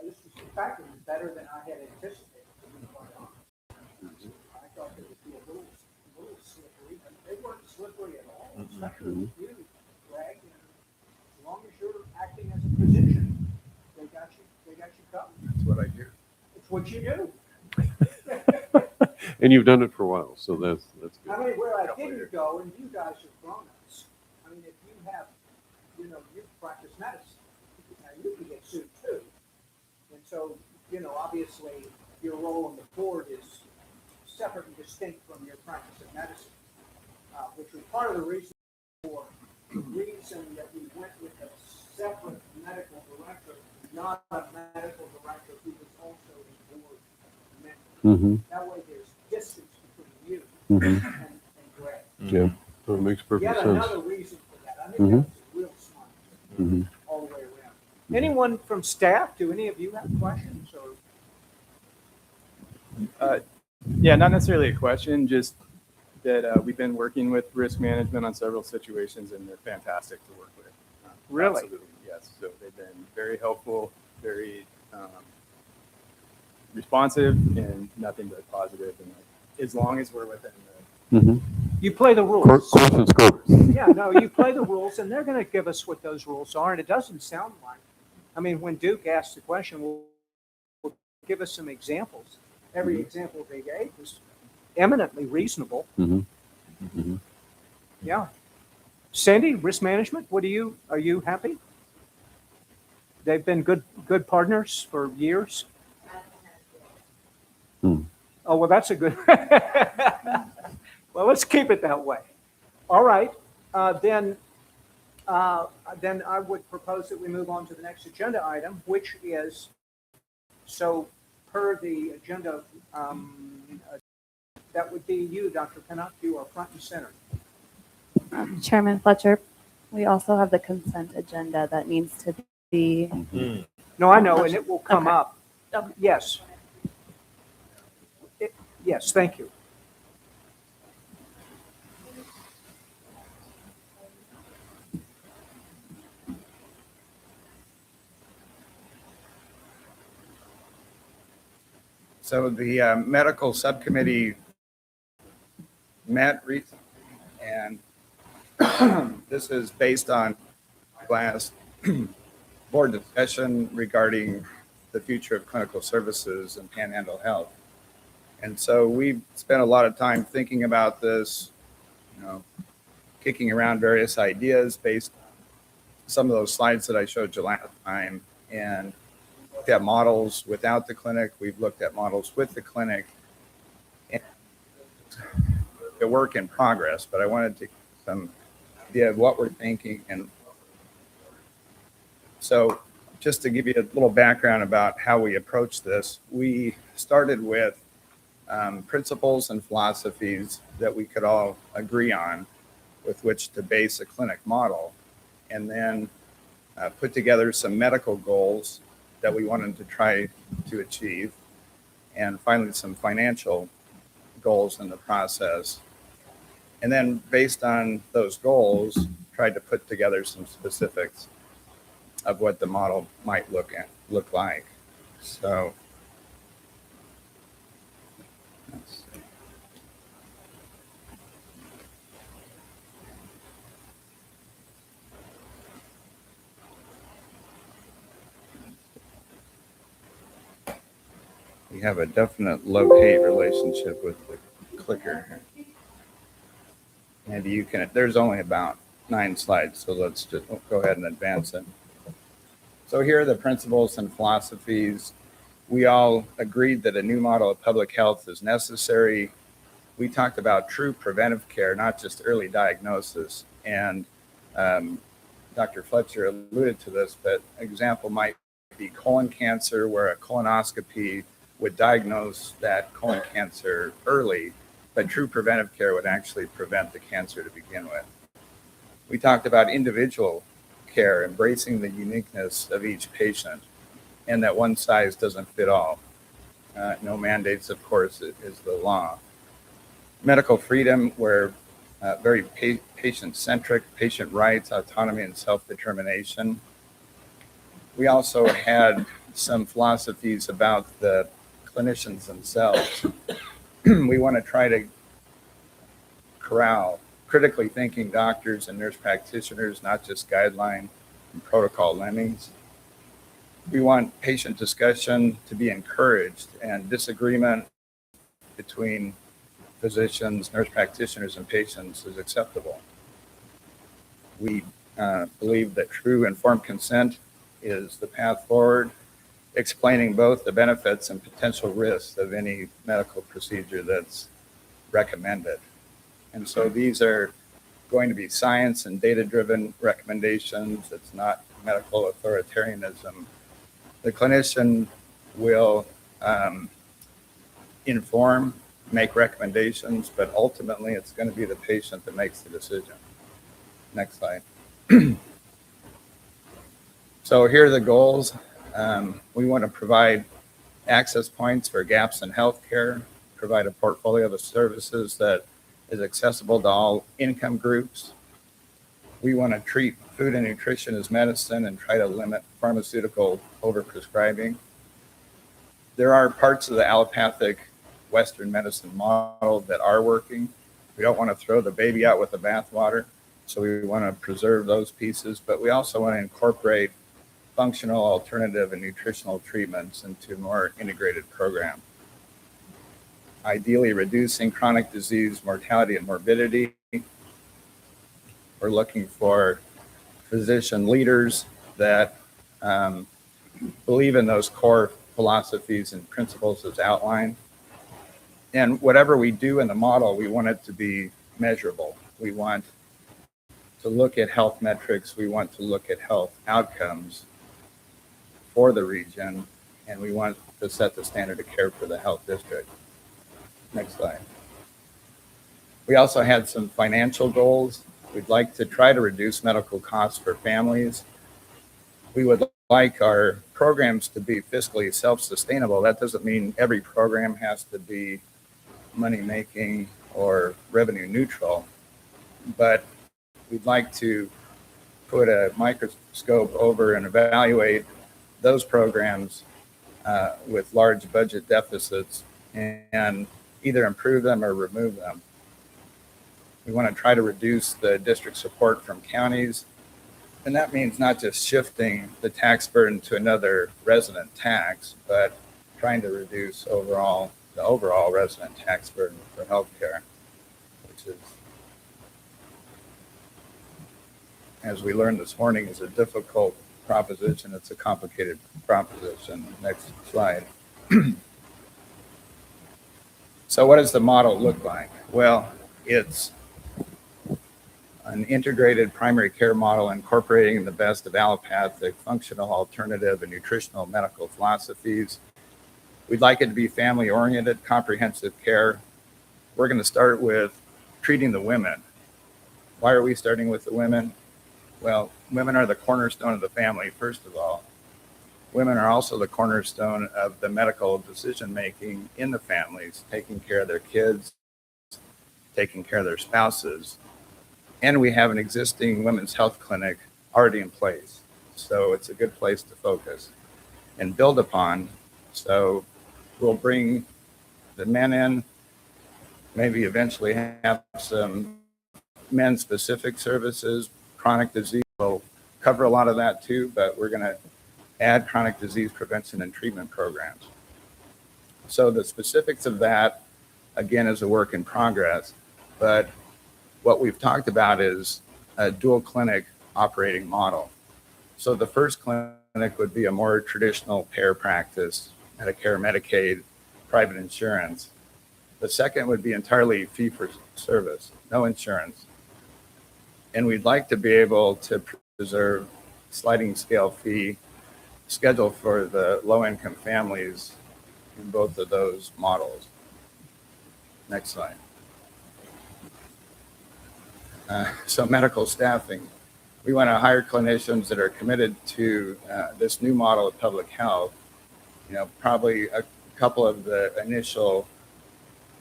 S3: This was, in fact, it was better than I had anticipated, to be quite honest. I thought it would be a little slippery, but they weren't slippery at all, especially with you, Greg. And as long as you're acting as a physician, they got you covered.
S10: That's what I do.
S3: It's what you do.
S9: And you've done it for a while, so that's good.
S3: I mean, where I didn't go, and you guys are grown-ups, I mean, if you have, you practice medicine, now you can get sued too. And so, obviously, your role on the board is separate and distinct from your practice of medicine, which was part of the reason that we went with a separate medical director, not a medical director who was also a board member.
S9: Mm-hmm.
S3: That way there's distance between you
S9: Mm-hmm.
S3: and Greg.
S9: Yeah, that makes perfect
S3: Yet
S9: sense.
S3: another reason for that. I think that was real smart
S9: Mm-hmm.
S3: all the way around. Anyone from staff, do any of you have questions or?
S14: Yeah, not necessarily a question, just that we've been working with risk management on several situations and they're fantastic to work with.
S3: Really?
S14: Absolutely, yes. So they've been very helpful, very responsive, and nothing but positive. And as long as we're within the
S3: You play the rules.
S9: Course and scope.
S3: Yeah, no, you play the rules, and they're going to give us what those rules are. And it doesn't sound like, I mean, when Duke asked the question, will give us some examples. Every example they gave was eminently reasonable. Yeah. Sandy, risk management, are you happy? They've been good partners for years. Oh, well, that's a good, well, let's keep it that way. All right, then I would propose that we move on to the next agenda item, which is, so per the agenda, that would be you, Dr. Pinnock. You are front and center.
S5: Chairman Fletcher, we also have the consent agenda that needs to be.
S3: No, I know, and it will come
S5: Okay.
S3: up. Yes. Yes, thank you.
S10: So the medical subcommittee met recently, and this is based on last board discussion regarding the future of clinical services and Panhandle Health. And so we spent a lot of time thinking about this, kicking around various ideas based on some of those slides that I showed you last time, and looked at models without the clinic. We've looked at models with the clinic. And a work in progress, but I wanted to give some idea of what we're thinking. And so just to give you a little background about how we approach this, we started with principles and philosophies that we could all agree on with which to base a clinic model, and then put together some medical goals that we wanted to try to achieve, and finally some financial goals in the process. And then based on those goals, tried to put together some specifics of what the model might look like. So let's see. We have a definite love-hate relationship with the clicker here. Maybe you can, there's only about 9 slides, so let's just go ahead and advance it. So here are the principles and philosophies. We all agreed that a new model of public health is necessary. We talked about true preventive care, not just early diagnosis. And Dr. Fletcher alluded to this, but an example might be colon cancer, where a colonoscopy would diagnose that colon cancer early, but true preventive care would actually prevent the cancer to begin with. We talked about individual care, embracing the uniqueness of each patient, and that one size doesn't fit all. No mandates, of course, is the law. Medical freedom, where very patient-centric, patient rights, autonomy, and self-determination. We also had some philosophies about the clinicians themselves. We want to try to corral critically thinking doctors and nurse practitioners, not just guideline and protocol lemmings. We want patient discussion to be encouraged, and disagreement between physicians, nurse practitioners, and patients is acceptable. We believe that true informed consent is the path forward, explaining both the benefits and potential risks of any medical procedure that's recommended. And so these are going to be science and data-driven recommendations. It's not medical authoritarianism. The clinician will inform, make recommendations, but ultimately it's going to be the patient that makes the decision. Next slide. So here are the goals. We want to provide access points for gaps in healthcare, provide a portfolio of services that is accessible to all income groups. We want to treat food and nutrition as medicine and try to limit pharmaceutical overprescribing. There are parts of the allopathic Western medicine model that are working. We don't want to throw the baby out with the bathwater, so we want to preserve those pieces, but we also want to incorporate functional, alternative, and nutritional treatments into a more integrated program. Ideally, reducing chronic disease mortality and morbidity. We're looking for physician leaders that believe in those core philosophies and principles as outlined. And whatever we do in the model, we want it to be measurable. We want to look at health metrics. We want to look at health outcomes for the region, and we want to set the standard of care for the health district. Next slide. We also had some financial goals. We'd like to try to reduce medical costs for families. We would like our programs to be fiscally self-sustainable. That doesn't mean every program has to be money-making or revenue neutral, but we'd like to put a microscope over and evaluate those programs with large budget deficits and either improve them or remove them. We want to try to reduce the district support from counties, and that means not just shifting the tax burden to another resident tax, but trying to reduce the overall resident tax burden for healthcare, which is, as we learned this morning, is a difficult proposition. It's a complicated proposition. Next slide. So what does the model look like? Well, it's an integrated primary care model incorporating the best of allopathic, functional, alternative, and nutritional medical philosophies. We'd like it to be family-oriented, comprehensive care. We're going to start with treating the women. Why are we starting with the women? Well, women are the cornerstone of the family, first of all. Women are also the cornerstone of the medical decision-making in the families, taking care of their kids, taking care of their spouses. And we have an existing women's health clinic already in place. So it's a good place to focus and build upon. So we'll bring the men in, maybe eventually have some men-specific services. Chronic disease will cover a lot of that too, but we're going to add chronic disease prevention and treatment programs. So the specifics of that, again, is a work in progress, but what we've talked about is a dual clinic operating model. So the first clinic would be a more traditional payer practice, Medicare, Medicaid, private insurance. The second would be entirely fee for service, no insurance. And we'd like to be able to preserve sliding scale fee schedule for the low-income families in both of those models. Next slide. So medical staffing. We want to hire clinicians that are committed to this new model of public health. You know, probably a couple of the initial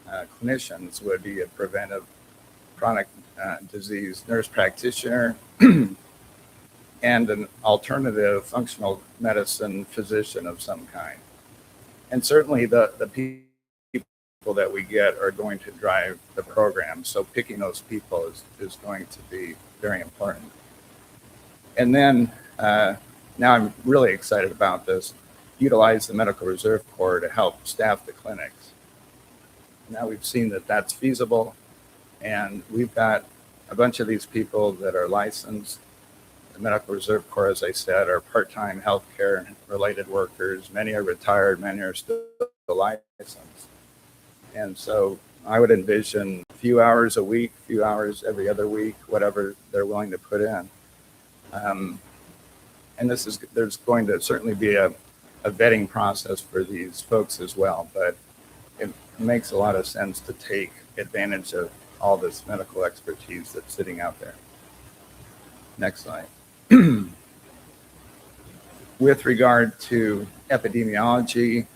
S10: clinicians would be a preventive chronic disease nurse practitioner and an alternative functional medicine physician of some kind. And certainly the people that we get are going to drive the program. So picking those people is going to be very important. And then now I'm really excited about this, utilize the Medical Reserve Corps to help staff the clinics. Now we've seen that that's feasible, and we've got a bunch of these people that are licensed. The Medical Reserve Corps, as I said, are part-time healthcare related workers. Many are retired, many are still licensed. And so I would envision a few hours a week, a few hours every other week, whatever they're willing to put in. And there's going to certainly be a vetting process for these folks as well, but it makes a lot of sense to take advantage of all this medical expertise that's sitting out there. Next slide. With regard to epidemiology,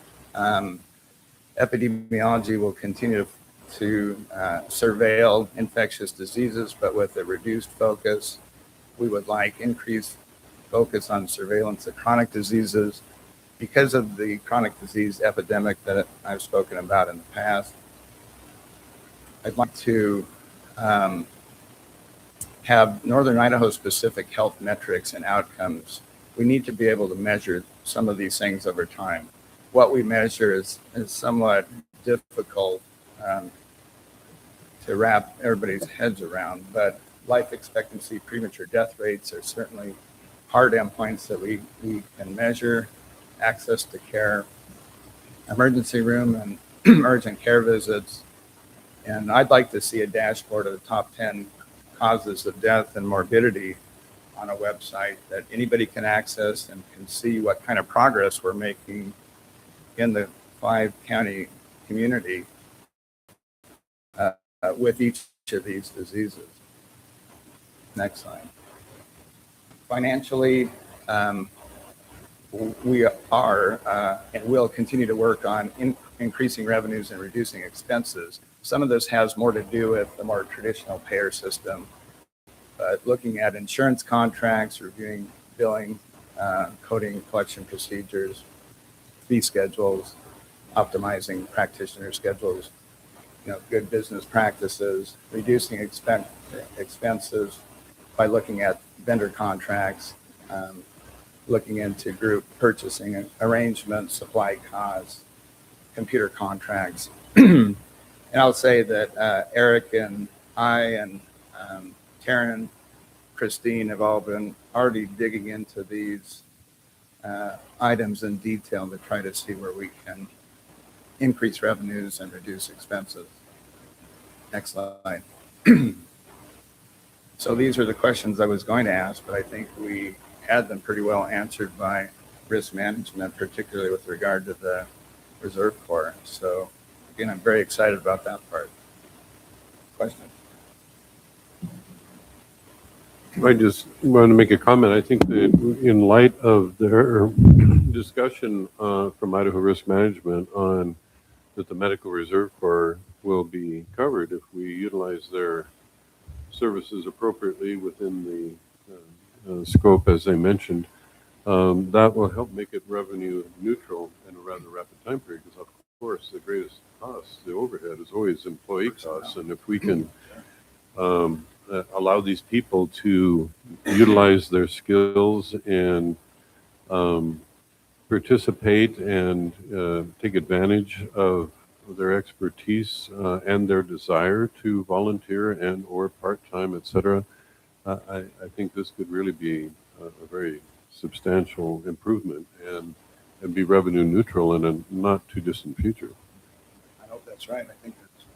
S10: epidemiology will continue to surveil infectious diseases, but with a reduced focus. we would like increased focus on surveillance of chronic diseases because of the chronic disease epidemic that I've spoken about in the past. I'd like to have Northern Idaho specific health metrics and outcomes. We need to be able to measure some of these things over time. What we measure is somewhat difficult to wrap everybody's heads around, but life expectancy, premature death rates are certainly hard endpoints that we can measure. Access to care, emergency room and urgent care visits. And I'd like to see a dashboard of the top 10 causes of death and morbidity on a website that anybody can access and can see what kind of progress we're making in the 5-county community with each of these diseases. Next slide. Financially, we are and will continue to work on increasing revenues and reducing expenses. Some of this has more to do with the more traditional payer system, but looking at insurance contracts, reviewing billing, coding collection procedures, fee schedules, optimizing practitioner schedules, good business practices, reducing expenses by looking at vendor contracts, looking into group purchasing arrangements, supply costs, computer contracts. And I'll say that Eric and I and Karen, Christine have all been already digging into these items in detail to try to see where we can increase revenues and reduce expenses. Next slide. So these are the questions I was going to ask, but I think we had them pretty well answered by risk management, particularly with regard to the Reserve Corps. So again, I'm very excited about that part. Question?
S9: I just want to make a comment. I think that in light of their discussion from Idaho Risk Management on that the Medical Reserve Corps will be covered if we utilize their services appropriately within the scope, as they mentioned, that will help make it revenue neutral in a rather rapid time period. Because of course, the greatest cost, the overhead, is always employee costs, and if we can allow these people to utilize their skills and participate and take advantage of their expertise and their desire to volunteer and or part-time, etc. I think this could really be a very substantial improvement and be revenue neutral in a not too distant future.
S10: I hope that's right. I think that's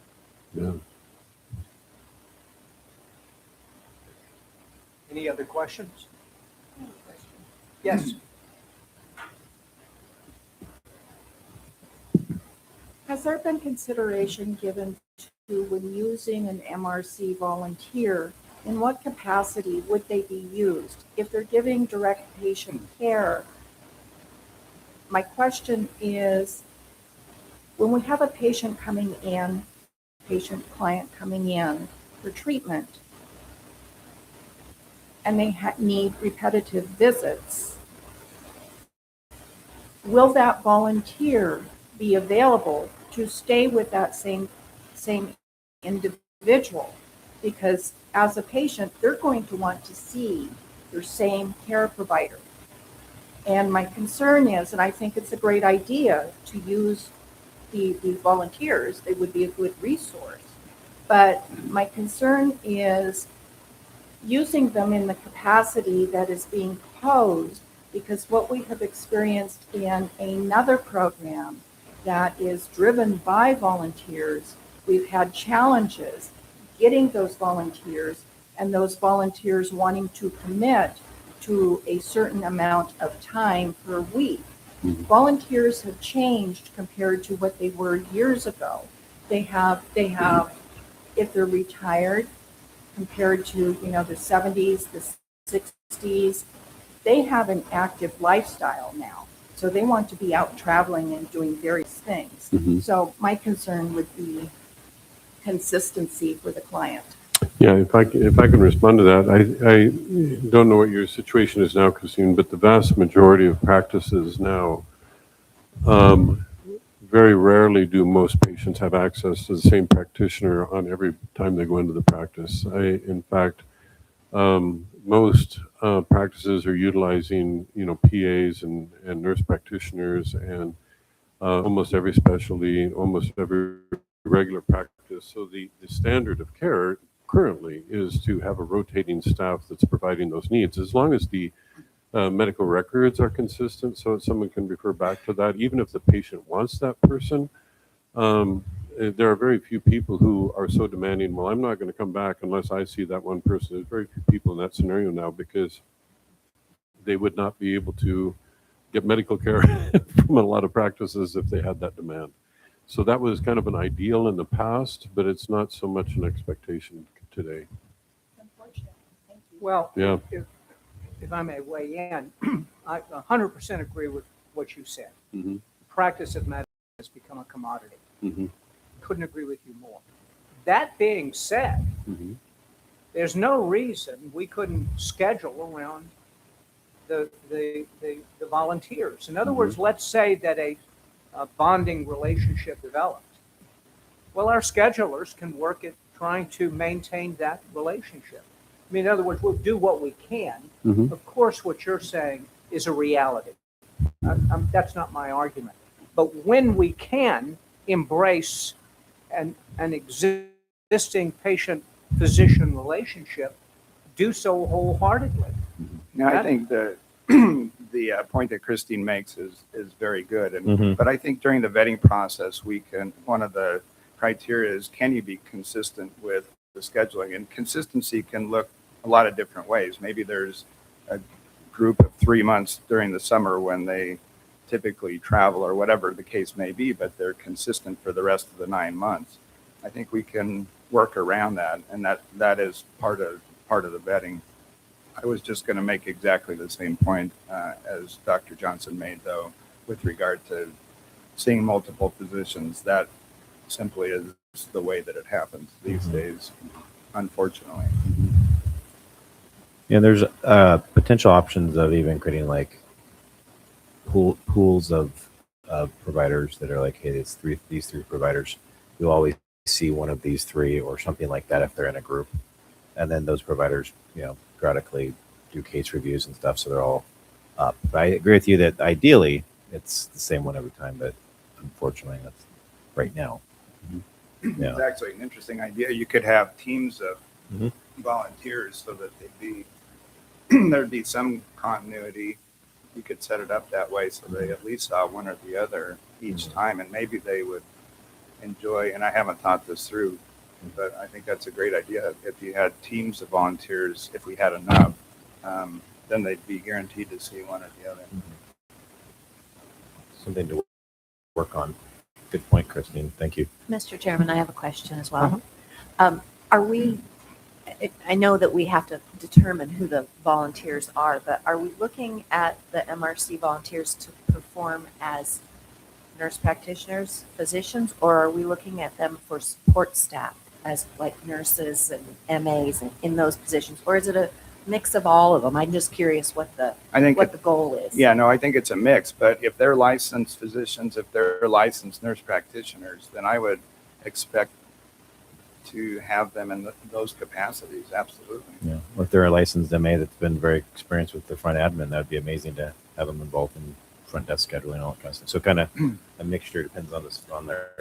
S9: Yeah.
S3: Any other questions? Yes.
S11: Has there been consideration given to, when using an MRC volunteer, in what capacity would they be used? If they're giving direct patient care, my question is, when we have a patient coming in, patient-client coming in for treatment, and they need repetitive visits, will that volunteer be available to stay with that same individual? Because as a patient, they're going to want to see their same care provider. And my concern is, and I think it's a great idea to use the volunteers, they would be a good resource. But my concern is using them in the capacity that is being posed, because what we have experienced in another program that is driven by volunteers, we've had challenges getting those volunteers and those volunteers wanting to commit to a certain amount of time per week. Volunteers have changed compared to what they were years ago. They have, if they're retired, compared to, the 70s, the 60s, they have an active lifestyle now. So they want to be out traveling and doing various things. So my concern would be consistency for the client.
S9: Yeah, if I can respond to that, I don't know what your situation is now, Christine, but the vast majority of practices now, very rarely do most patients have access to the same practitioner on every time they go into the practice. In fact, most practices are utilizing, PAs and nurse practitioners and almost every specialty, almost every regular practice. So the standard of care currently is to have a rotating staff that's providing those needs. As long as the medical records are consistent, so someone can refer back to that, even if the patient wants that person. There are very few people who are so demanding, well, I'm not going to come back unless I see that one person. There's very few people in that scenario now because they would not be able to get medical care from a lot of practices if they had that demand. So that was kind of an ideal in the past, but it's not so much an expectation today.
S3: Well,
S9: Yeah.
S3: if I may weigh in, I 100% agree with what you said.
S9: Mm-hmm.
S3: The practice of medicine has become a commodity.
S9: Mm-hmm.
S3: Couldn't agree with you more. That being said,
S9: Mm-hmm.
S3: there's no reason we couldn't schedule around the volunteers. In other words, let's say that a bonding relationship developed. Well, our schedulers can work at trying to maintain that relationship. I mean, in other words, we'll do what we can.
S9: Mm-hmm.
S3: Of course, what you're saying is a reality. That's not my argument. But when we can embrace an existing patient-physician relationship, do so wholeheartedly.
S10: Now, I think the point that Christine makes is very good. And but I think during the vetting process, one of the criteria is, can you be consistent with the scheduling? And consistency can look a lot of different ways. Maybe there's a group of 3 months during the summer when they typically travel or whatever the case may be, but they're consistent for the rest of the 9 months. I think we can work around that, and that is part of the vetting. I was just going to make exactly the same point as Dr. Johnson made, though, with regard to seeing multiple physicians. That simply is the way that it happens these days, unfortunately.
S8: Yeah, there's potential options of even creating like pools of providers that are like, hey, these three providers, you'll always see one of these three or something like that if they're in a group, and then those providers, periodically do case reviews and stuff, so they're all up. But I agree with you that ideally it's the same one every time, but unfortunately that's right now. Yeah.
S10: It's actually an interesting idea. You could have teams of volunteers so that there'd be some continuity. You could set it up that way so they at least saw one or the other each time, and maybe they would enjoy, and I haven't thought this through, but I think that's a great idea. If you had teams of volunteers, if we had enough, then they'd be guaranteed to see one or the other.
S8: Something to work on. Good point, Christine. Thank you.
S15: Mr. Chairman, I have a question as well. I know that we have to determine who the volunteers are, but are we looking at the MRC volunteers to perform as nurse practitioners, physicians, or are we looking at them for support staff as like nurses and MAs in those positions? Or is it a mix of all of them? I'm just curious what the goal is.
S10: Yeah, no, I think it's a mix, but if they're licensed physicians, if they're licensed nurse practitioners, then I would expect to have them in those capacities. Absolutely.
S8: Yeah. Or if they're a licensed MA that's been very experienced with the front admin, that'd be amazing to have them involved in front desk scheduling and all that kind of stuff. So kind of a mixture, depends on their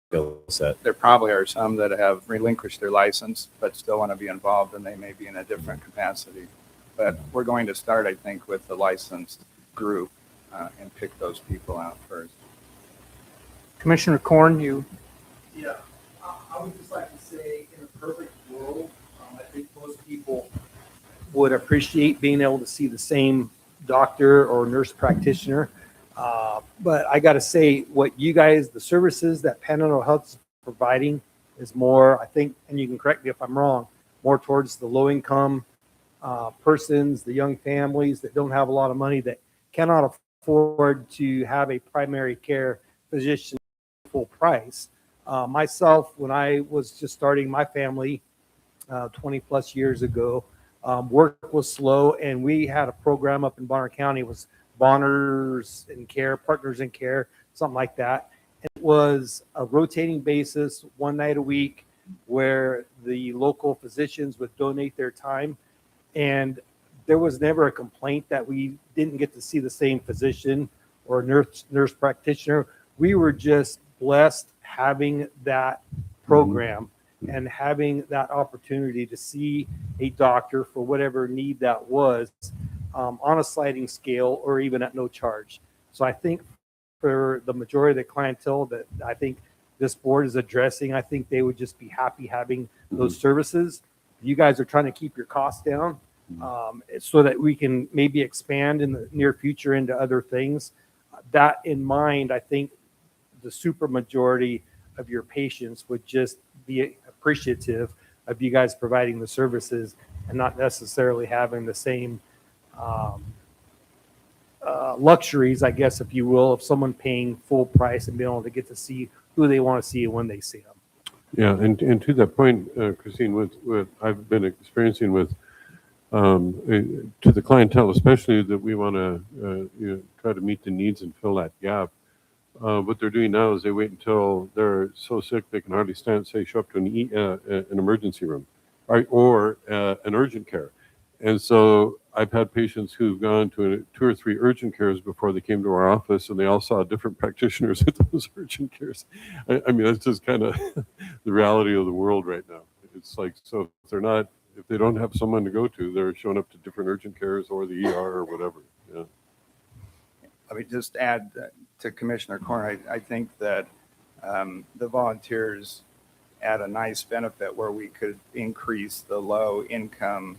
S8: skill set.
S10: There probably are some that have relinquished their license but still want to be involved, and they may be in a different capacity. But we're going to start, I think, with the licensed group and pick those people out first.
S3: Commissioner Korn, you.
S14: Yeah, I would just like to say, in a perfect world, I think most people
S13: Would appreciate being able to see the same doctor or nurse practitioner. But I got to say, what you guys, the services that Panhandle Health is providing is more, I think, and you can correct me if I'm wrong, more towards the low income persons, the young families that don't have a lot of money, that cannot afford to have a primary care physician full price. Myself, when I was just starting my family, 20 plus years ago. Work was slow, and we had a program up in Bonner County. It was Bonners in Care, Partners in Care, something like that. It was a rotating basis, one night a week, where the local physicians would donate their time. And there was never a complaint that we didn't get to see the same physician or nurse practitioner. We were just blessed having that program and having that opportunity to see a doctor for whatever need that was, on a sliding scale or even at no charge. So I think for the majority of the clientele that I think this board is addressing, I think they would just be happy having those services. You guys are trying to keep your costs down, so that we can maybe expand in the near future into other things. That in mind, I think the super majority of your patients would just be appreciative of you guys providing the services and not necessarily having the same luxuries, I guess, if you will, of someone paying full price and being able to get to see who they want to see and when they see them.
S9: Yeah, and to that point, Christine, what I've been experiencing with to the clientele, especially that we want to try to meet the needs and fill that gap. What they're doing now is they wait until they're so sick they can hardly stand, say, show up to an emergency room, right, or an urgent care. And so I've had patients who've gone to 2 or 3 urgent cares before they came to our office, and they all saw different practitioners at those urgent cares. I mean, that's just kind of the reality of the world right now. It's like, so if they don't have someone to go to, they're showing up to different urgent cares or the ER or whatever. Yeah.
S10: Let me just add to Commissioner Corn. I think that the volunteers add a nice benefit where we could increase the low income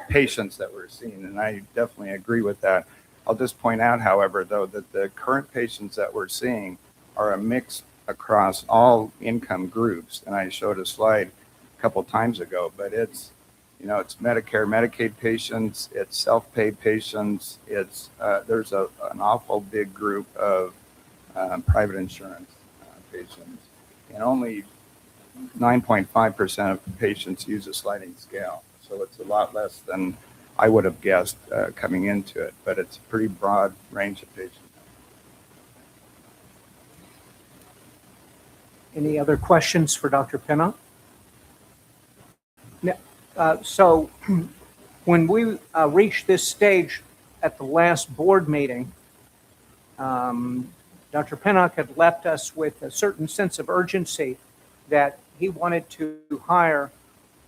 S10: patients that we're seeing. And I definitely agree with that. I'll just point out, however, though, that the current patients that we're seeing are a mix across all income groups. And I showed a slide a couple times ago, but it's Medicare, Medicaid patients, it's self-pay patients, it's there's an awful big group of private insurance patients, and only 9.5% of patients use a sliding scale. So it's a lot less than I would have guessed coming into it, but it's a pretty broad range of patients.
S3: Any other questions for Dr. Pinnock? So when we reached this stage at the last board meeting, Dr. Pinnock had left us with a certain sense of urgency that he wanted to hire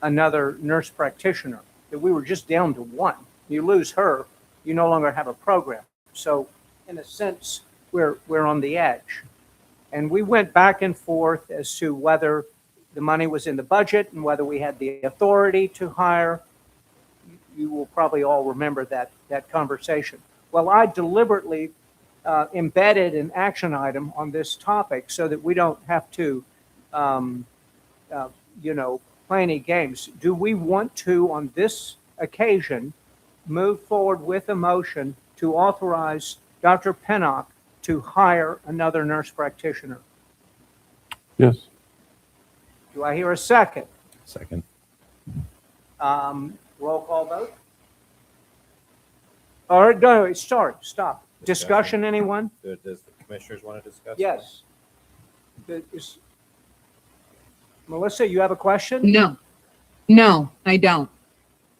S3: another nurse practitioner, that we were just down to one. You lose her, you no longer have a program. So in a sense, we're on the edge. And we went back and forth as to whether the money was in the budget and whether we had the authority to hire. You will probably all remember that conversation. Well, I deliberately embedded an action item on this topic so that we don't have to, play any games. Do we want to, on this occasion, move forward with a motion to authorize Dr. Pinnock to hire another nurse practitioner?
S9: Yes.
S3: Do I hear a second?
S8: Second.
S3: Roll call vote. All right, no, sorry, stop. Discussion, anyone?
S8: Does the commissioners want to discuss?
S3: Yes. Melissa, you have a question?
S12: No, I don't.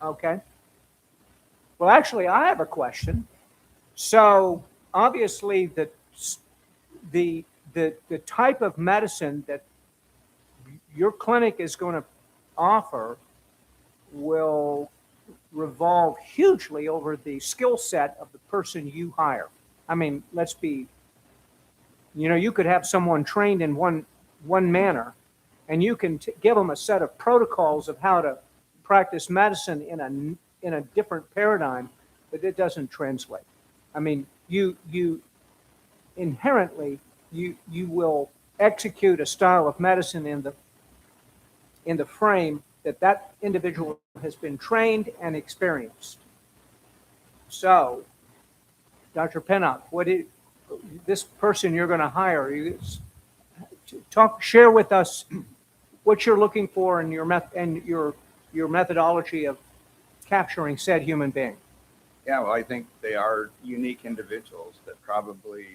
S3: Okay. Well, actually, I have a question. So obviously the type of medicine that your clinic is going to offer will revolve hugely over the skill set of the person you hire. I mean, let's be, you could have someone trained in one manner, and you can give them a set of protocols of how to practice medicine in a different paradigm, but it doesn't translate. I mean, you inherently you will execute a style of medicine in the frame that individual has been trained and experienced. So, Dr. Pinnock, share with us what you're looking for in your methodology of capturing said human being.
S10: Yeah, well, I think they are unique individuals that probably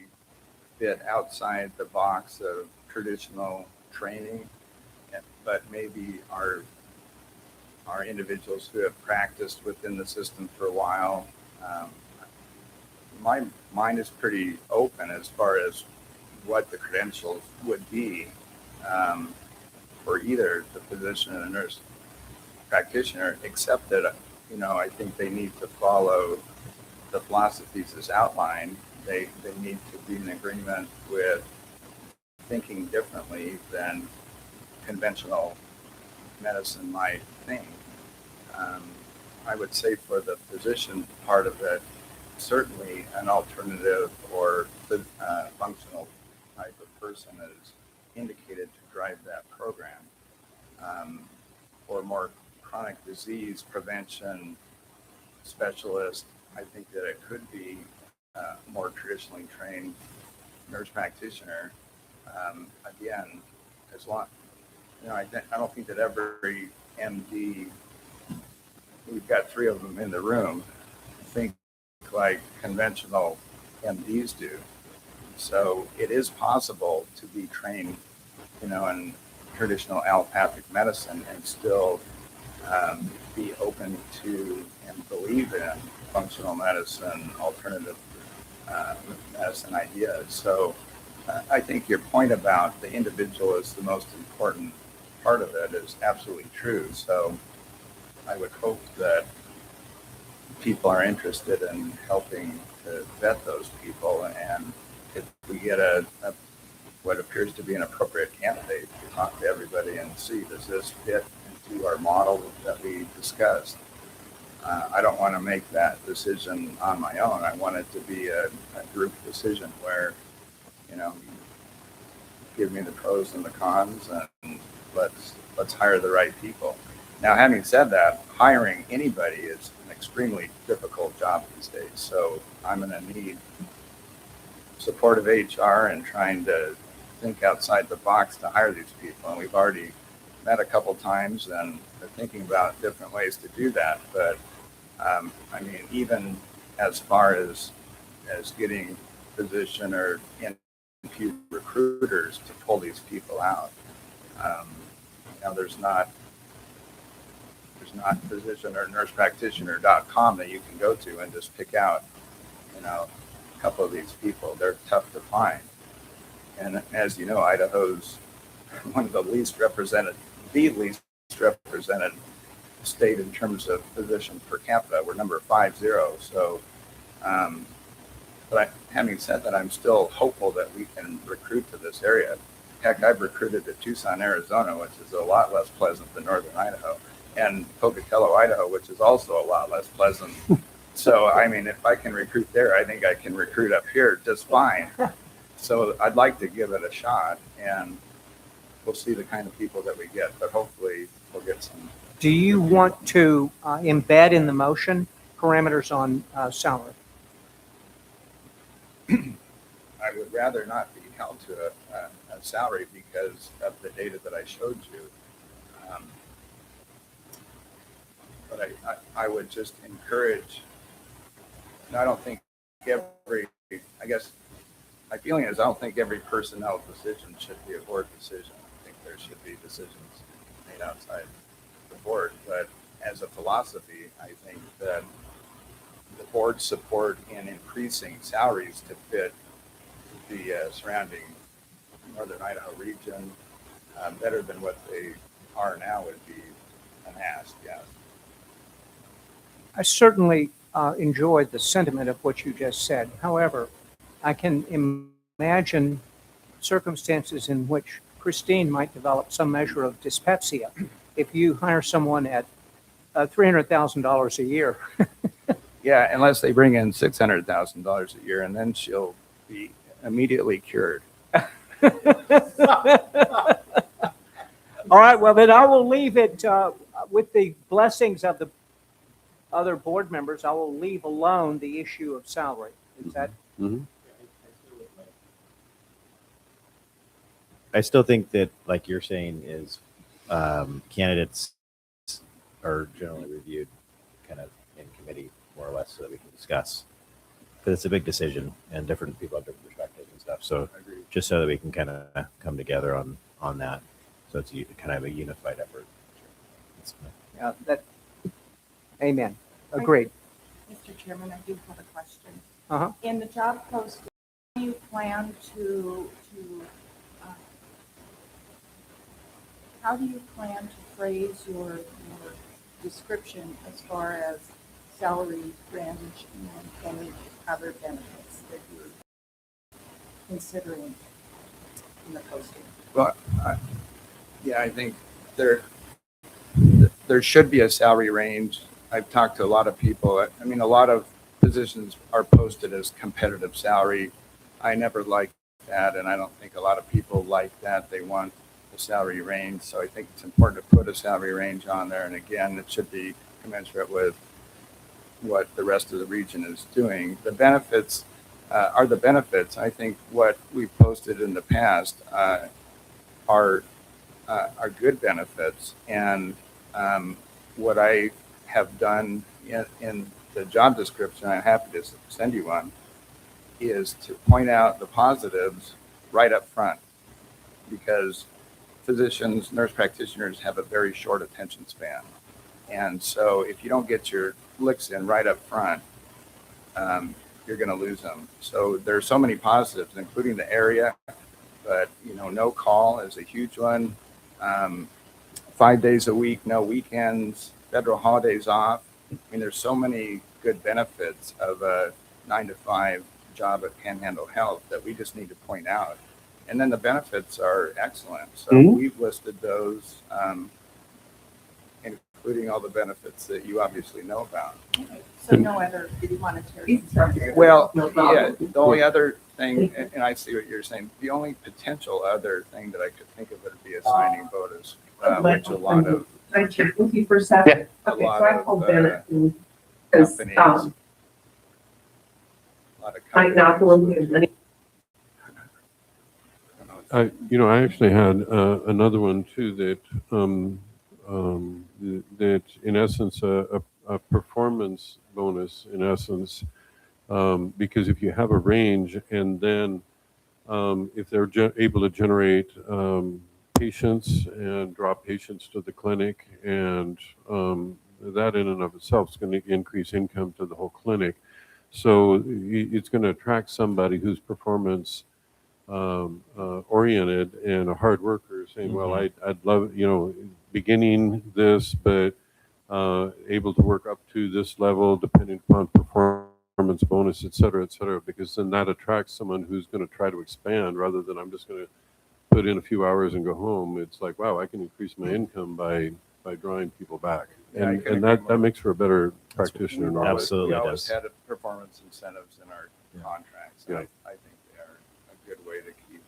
S10: fit outside the box of traditional training, but maybe are individuals who have practiced within the system for a while. My mind is pretty open as far as what the credentials would be for either the physician and nurse practitioner, except that, I think they need to follow the philosophies as outlined. They need to be in agreement with thinking differently than conventional medicine might think. I would say for the physician part of it, certainly an alternative or functional type of person is indicated to drive that program. Or more chronic disease prevention specialist, I think that it could be more traditionally trained nurse practitioner. Again, as long, I don't think that every MD, we've got 3 of them in the room, think like conventional MDs do. So it is possible to be trained, in traditional allopathic medicine and still be open to and believe in functional medicine, alternative medicine ideas. So I think your point about the individual is the most important part of it is absolutely true. So I would hope that people are interested in helping to vet those people, and if we get what appears to be an appropriate candidate, to talk to everybody and see, does this fit into our model that we discussed? I don't want to make that decision on my own. I want it to be a group decision where, you give me the pros and the cons, and let's hire the right people. Now, having said that, hiring anybody is an extremely difficult job these days. So I'm going to need support of HR and trying to think outside the box to hire these people. And we've already met a couple times and are thinking about different ways to do that. But even as far as getting physician or NP recruiters to pull these people out, there's not physician or nurse practitioner.com that you can go to and just pick out, a couple of these people. They're tough to find. And as you know, Idaho's one of the least represented state in terms of physicians per capita. We're number 50. So, but having said that, I'm still hopeful that we can recruit to this area. Heck, I've recruited to Tucson, Arizona, which is a lot less pleasant than northern Idaho, and Pocatello, Idaho, which is also a lot less pleasant. So, if I can recruit there, I think I can recruit up here just fine. So I'd like to give it a shot, and we'll see the kind of people that we get, but hopefully we'll get some.
S3: Do you want to embed in the motion parameters on salary?
S10: I would rather not be held to a salary because of the data that I showed you. But I would just encourage, and I don't think my feeling is I don't think every personnel decision should be a board decision. I think there should be decisions made outside the board. But as a philosophy, I think that the board's support in increasing salaries to fit the surrounding northern Idaho region better than what they are now would be an ask, yes.
S3: I certainly enjoyed the sentiment of what you just said. However, I can imagine circumstances in which Christine might develop some measure of dyspepsia if you hire someone at $300,000 a year.
S10: Yeah, unless they bring in $600,000 a year, and then she'll be immediately cured.
S3: All right, well, then I will leave it with the blessings of the other board members. I will leave alone the issue of salary. Is that?
S8: Mm-hmm. I still think that, like you're saying, is candidates are generally reviewed kind of in committee more or less so that we can discuss. Because it's a big decision and different people have different perspectives and stuff. So just so that we can kind of come together on that. So it's kind of a unified effort.
S3: Yeah, that, amen. Agreed.
S11: Mr. Chairman, I do have a question.
S3: Uh-huh.
S11: In the job posting, do you plan to how do you plan to phrase your description as far as salary range and any other benefits that you're considering in the posting?
S10: Well, yeah, I think there should be a salary range. I've talked to a lot of people. I mean, a lot of positions are posted as competitive salary. I never liked that, and I don't think a lot of people like that. They want the salary range. So I think it's important to put a salary range on there. And again, it should be commensurate with what the rest of the region is doing. The benefits are the benefits. I think what we've posted in the past are good benefits. And what I have done in the job description, I'm happy to send you one, is to point out the positives right up front, because physicians, nurse practitioners have a very short attention span. And so if you don't get your licks in right up front, you're going to lose them. So there's so many positives, including the area, but no call is a huge one. 5 days a week, no weekends, federal holidays off. I mean, there's so many good benefits of a 9-to-5 job at Panhandle Health that we just need to point out. And then the benefits are excellent. So we've listed those, including all the benefits that you obviously know about.
S11: So no other monetary.
S10: Well, yeah, the only other thing, and I see what you're saying, the only potential other thing that I could think of would be a signing bonus, which a lot of
S16: I check with you for a second.
S10: a
S16: Okay,
S10: lot
S16: so I
S10: of
S16: called Bennett because,
S10: companies, a lot of
S16: I'm not the one who's many.
S9: I actually had another one too that that in essence a performance bonus in essence, because if you have a range and then if they're able to generate patients and draw patients to the clinic, and that in and of itself is going to increase income to the whole clinic. So it's going to attract somebody who's performance oriented and a hard worker, saying, well, I'd love, beginning this, but able to work up to this level depending upon performance bonus, et cetera, because then that attracts someone who's going to try to expand rather than I'm just going to put in a few hours and go home. It's like, wow, I can increase my income by drawing people back.
S10: Yeah,
S9: And that makes for a better practitioner.
S10: we
S9: knowledge.
S10: always had performance incentives in our contracts.
S9: Yeah.
S10: I think they are a good way to keep.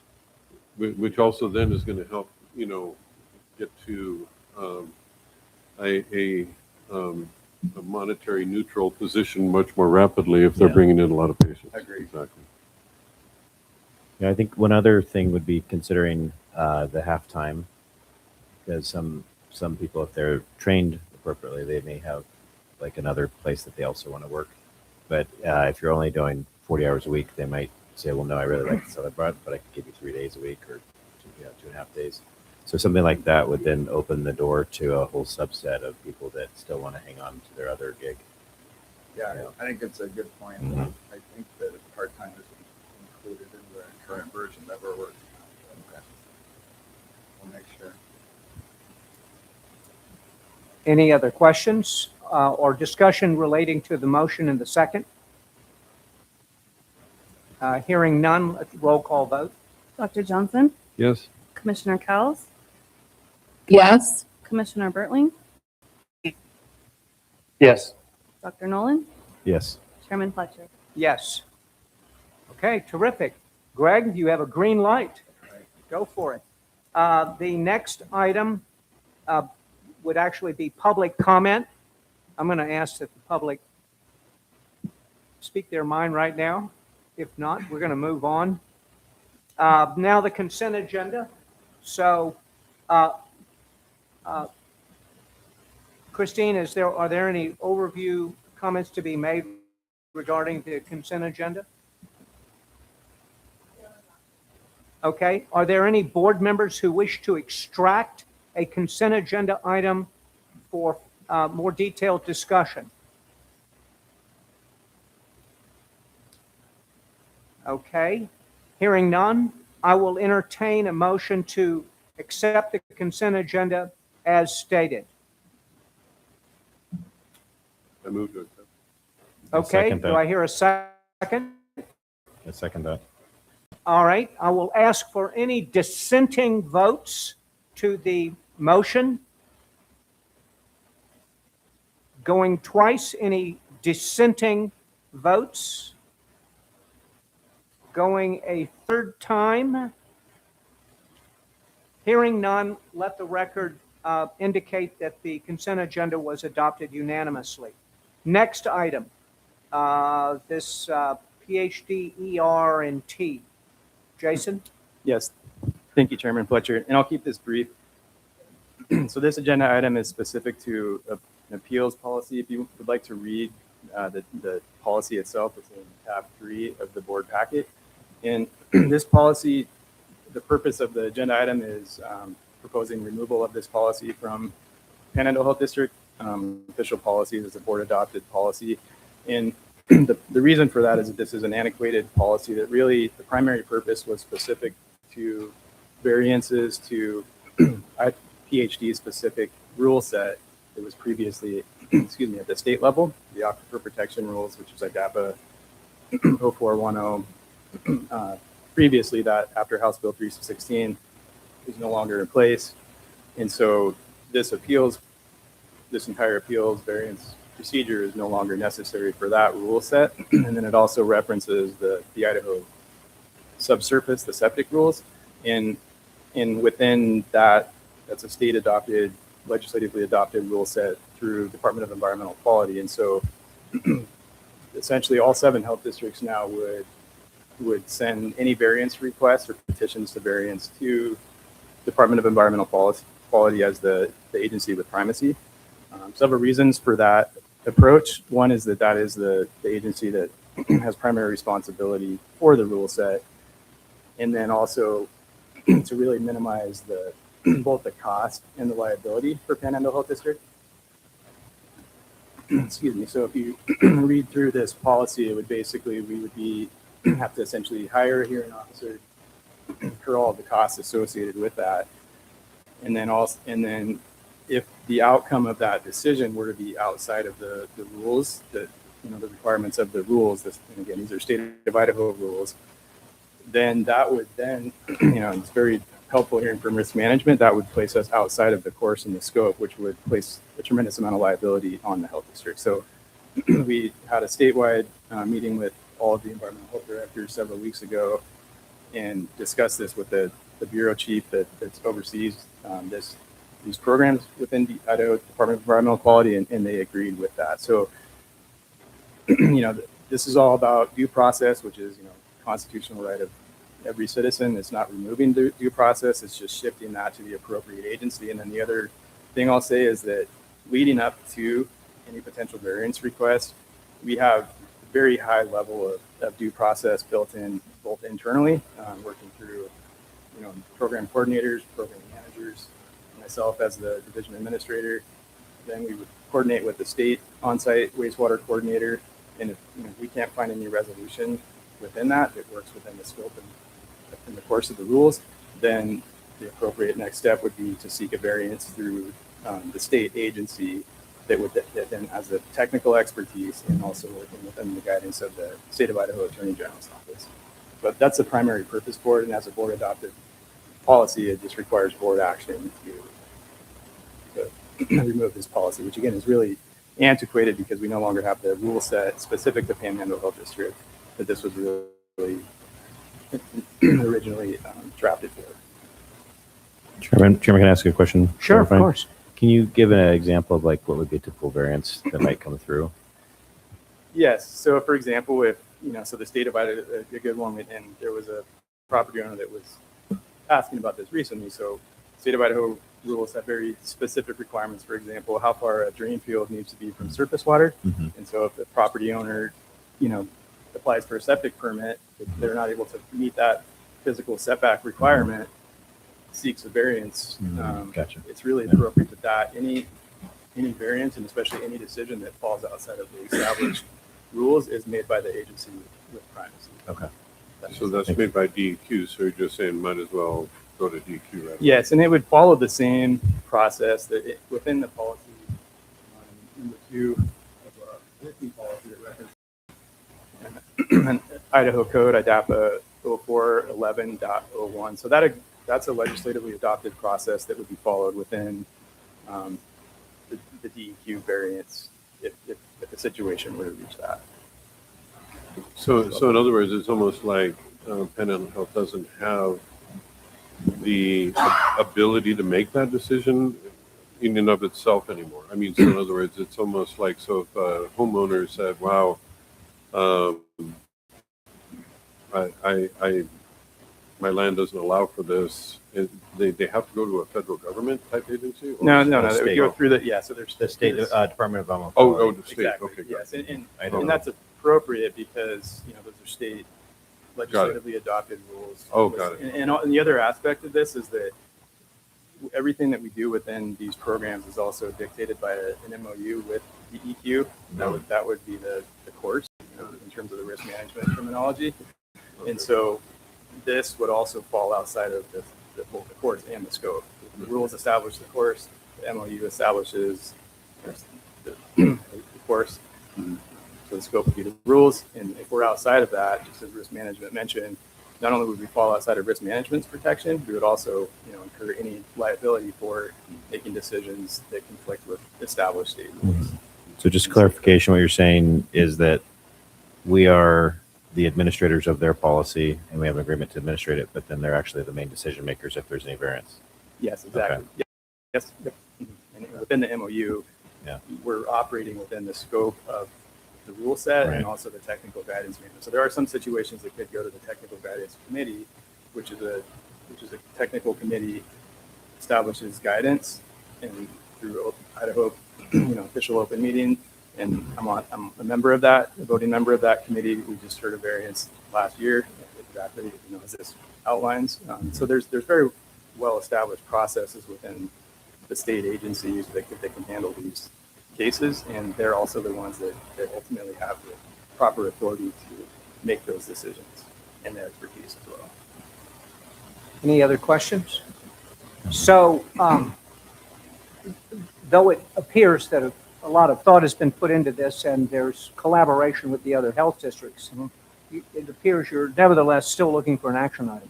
S9: Which also then is going to help, get to a monetary neutral position much more rapidly if they're bringing in a lot of patients.
S10: Agreed.
S9: Exactly.
S8: Yeah, I think one other thing would be considering the halftime, because some people, if they're trained appropriately, they may have like another place that they also want to work. But if you're only doing 40 hours a week, they might say, well, no, I really like this other part, but I could give you 3 days a week or 2.5 days. So something like that would then open the door to a whole subset of people that still want to hang on to their other gig.
S10: Yeah, I think it's a good point. I think that part-time is included in the current version that we're working on. Okay. We'll make sure.
S3: Any other questions or discussion relating to the motion in the second? Hearing none, let's roll call vote.
S5: Dr. Johnson,
S9: Yes.
S5: Commissioner Cowles,
S12: Yes.
S5: Commissioner Bertling,
S7: Yes.
S5: Dr. Nolan,
S8: Yes.
S5: Chairman Fletcher.
S3: Yes. Okay, terrific. Greg, you have a green light. Go for it. The next item would actually be public comment. I'm going to ask that the public speak their mind right now. If not, we're going to move on. Now the consent agenda. So Christine, are there any overview comments to be made regarding the consent agenda? Okay, are there any board members who wish to extract a consent agenda item for more detailed discussion? Okay, hearing none, I will entertain a motion to accept the consent agenda as stated.
S9: I move to accept.
S3: Okay,
S8: second that.
S3: do I hear a second?
S8: I second that.
S3: All right, I will ask for any dissenting votes to the motion. Going twice, any dissenting votes? Going a third time? Hearing none, let the record indicate that the consent agenda was adopted unanimously. Next item, this PhD, ER, and T. Jason?
S17: Yes, thank you, Chairman Fletcher, and I'll keep this brief. So this agenda item is specific to an appeals policy. If you would like to read the policy itself, it's in tab 3 of the board packet. And this policy, the purpose of the agenda item is proposing removal of this policy from Panhandle Health District. Official policies is a board adopted policy. And the reason for that is that this is an antiquated policy that really the primary purpose was specific to variances to PhD specific rule set that was previously, excuse me, at the state level, the Aquifer Protection Rules, which is IDAPA 0410. Previously, that after House Bill 316 is no longer in place. And so this entire appeals variance procedure is no longer necessary for that rule set. And then it also references the Idaho subsurface, the septic rules. And within that, that's a state adopted, legislatively adopted rule set through Department of Environmental Quality. And so essentially all 7 health districts now would send any variance requests or petitions to variance to Department of Environmental Quality as the agency with primacy. Several reasons for that approach. One is that is the agency that has primary responsibility for the rule set. And then also to really minimize both the cost and the liability for Panhandle Health District. Excuse me. So if you read through this policy, it would basically, we would have to essentially hire a hearing officer for all of the costs associated with that. And then if the outcome of that decision were to be outside of the rules, the requirements of the rules, and again, these are state of Idaho rules, then that would it's very helpful hearing from risk management, that would place us outside of the course and the scope, which would place a tremendous amount of liability on the health district. So we had a statewide meeting with all of the environmental health directors several weeks ago and discussed this with the bureau chief that oversees these programs within the Idaho Department of Environmental Quality, and they agreed with that. So, this is all about due process, which is, constitutional right of every citizen. It's not removing the due process, it's just shifting that to the appropriate agency. And then the other thing I'll say is that leading up to any potential variance request, we have a very high level of due process built in both internally, working through, program coordinators, program managers, myself as the division administrator. Then we would coordinate with the state on-site wastewater coordinator. And if we can't find any resolution within that works within the scope and in the course of the rules, then the appropriate next step would be to seek a variance through the state agency that then has the technical expertise and also working within the guidance of the state of Idaho Attorney General's office. But that's the primary purpose for it, and as a board adopted policy, it just requires board action to remove this policy, which again is really antiquated because we no longer have the rule set specific to Panhandle Health District that this was really originally drafted for.
S8: Chairman, can I ask you a question?
S3: Sure, of course.
S8: Can you give an example of what would be a typical variance that might come through?
S17: Yes. So for example, if, so the state of Idaho, a good one, and there was a property owner that was asking about this recently. So state of Idaho rules have very specific requirements. For example, how far a drain field needs to be from surface water.
S8: Mhm.
S17: And so if the property owner, applies for a septic permit, if they're not able to meet that physical setback requirement, seeks a variance.
S8: Gotcha.
S17: It's really appropriate that any variance, and especially any decision that falls outside of the established rules, is made by the agency with primacy.
S8: Okay.
S9: So that's made by DEQ, so you're just saying might as well go to DEQ, right?
S17: Yes, and it would follow the same process that within the policy, number 2 of our existing policy that references Idaho Code, IDAPA 0411.01. So that's a legislatively adopted process that would be followed within the DEQ variance if the situation were to reach that.
S9: So in other words, it's almost like Panhandle Health doesn't have the ability to make that decision in and of itself anymore. I mean, so in other words, it's almost like, so if a homeowner said, wow, my land doesn't allow for this, they have to go to a federal government type agency? Or
S17: No, they would go through so there's
S8: The state Department of Environmental
S9: Oh, the state,
S17: exactly,
S9: okay.
S17: yes, and
S8: Idaho.
S17: that's appropriate because, those are state legislatively adopted rules.
S9: Oh, got it.
S17: And the other aspect of this is that everything that we do within these programs is also dictated by an MOU with the EQ. That would be the course in terms of the risk management terminology. And so this would also fall outside of both the course and the scope. The rules establish the course, the MOU establishes the course. So the scope would be the rules, and if we're outside of that, just as risk management mentioned, not only would we fall outside of risk management's protection, we would also, incur any liability for making decisions that conflict with established state rules.
S8: So just clarification, what you're saying is that we are the administrators of their policy and we have an agreement to administrate it, but then they're actually the main decision makers if there's any variance.
S17: Yes, exactly.
S8: Okay.
S17: Yes. And within the MOU,
S8: Yeah.
S17: we're operating within the scope of the rule set
S8: Right.
S17: and also the technical guidance manual. So there are some situations that could go to the technical guidance committee, which is a technical committee establishes guidance, and through Idaho, official open meeting. And I'm a member of that, a voting member of that committee. We just heard a variance last year, exactly, as this outlines. So there's very well-established processes within the state agencies that can handle these cases, and they're also the ones that ultimately have the proper authority to make those decisions and their expertise as well.
S3: Any other questions? So, though it appears that a lot of thought has been put into this and there's collaboration with the other health districts, it appears you're nevertheless still looking for an action item.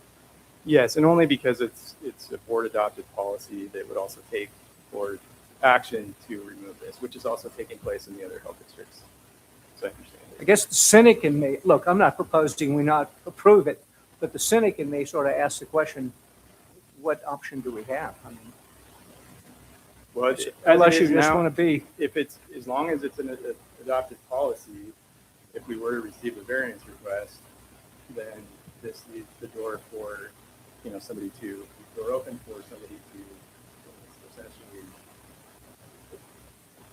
S17: Yes, and only because it's a board-adopted policy that would also take board action to remove this, which is also taking place in the other health districts. So I understand.
S3: I guess the cynic in me, look, I'm not proposing we not approve it, but the cynic in me sort of asks the question, what option do we have? I mean,
S17: Well,
S3: unless you just want to be.
S17: If it's, as long as it's an adopted policy, if we were to receive a variance request, then this leaves the door for, somebody to, door open for somebody to essentially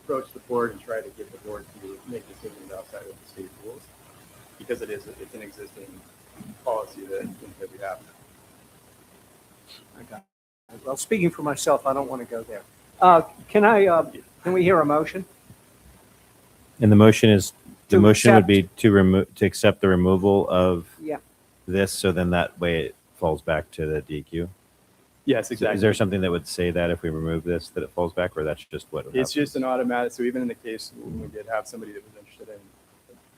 S17: approach the board and try to get the board to make decisions outside of the state rules, because it's an existing policy that we have.
S3: Okay. Well, speaking for myself, I don't want to go there. Can we hear a motion?
S8: And the motion is, the
S3: To
S8: motion would
S3: accept.
S8: be to accept the removal of
S3: Yeah.
S8: this, so then that way it falls back to the DEQ?
S17: Yes,
S8: So
S17: exactly.
S8: is there something that would say that if we remove this, that it falls back, or that's just what?
S17: It's just an automatic, so even in the case when we did have somebody that was interested in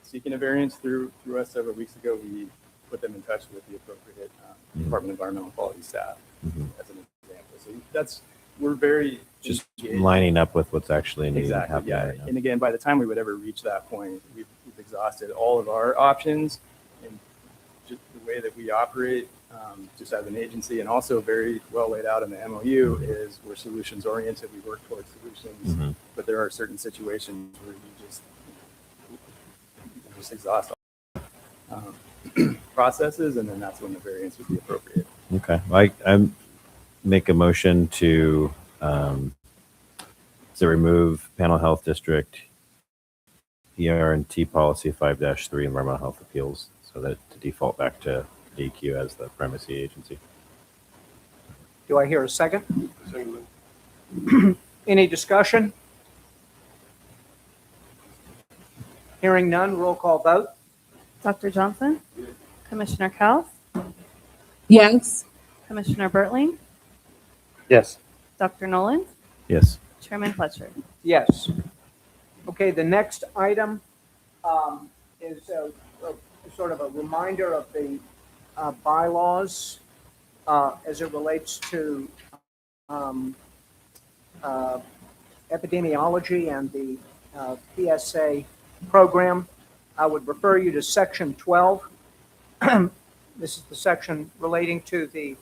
S17: seeking a variance through us several weeks ago, we put them in touch with the appropriate Department of Environmental Quality staff as an example. So we're very
S8: Just
S17: engaged.
S8: lining up with what's actually needed to
S17: Exactly,
S8: happen
S17: yeah.
S8: right now.
S17: And again, by the time we would ever reach that point, we've exhausted all of our options, and just the way that we operate, just as an agency, and also very well laid out in the MOU, is we're solutions oriented. We work towards solutions, but there are certain situations where you just exhaust all processes, and then that's when the variance would be appropriate.
S8: Okay, I make a motion to So remove Panhandle Health District ER&T policy 5-3 environmental health appeals, so that to default back to DEQ as the primacy agency.
S3: Do I hear a second? Any discussion? Hearing none, roll call vote.
S5: Dr. Johnson? Commissioner Kels?
S12: Yes.
S5: Commissioner Bertling?
S7: Yes.
S5: Dr. Nolan?
S8: Yes.
S5: Chairman Fletcher?
S3: Yes. Okay, the next item is sort of a reminder of the bylaws as it relates to epidemiology and the PSA program. I would refer you to section 12. This is the section relating to the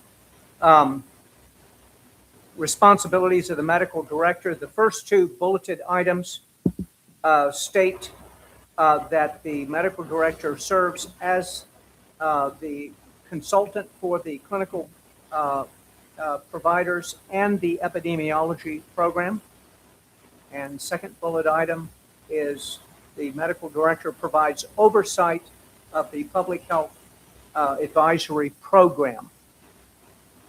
S3: responsibilities of the medical director. The first two bulleted items state that the medical director serves as the consultant for the clinical providers and the epidemiology program. And second bullet item is the medical director provides oversight of the public health advisory program.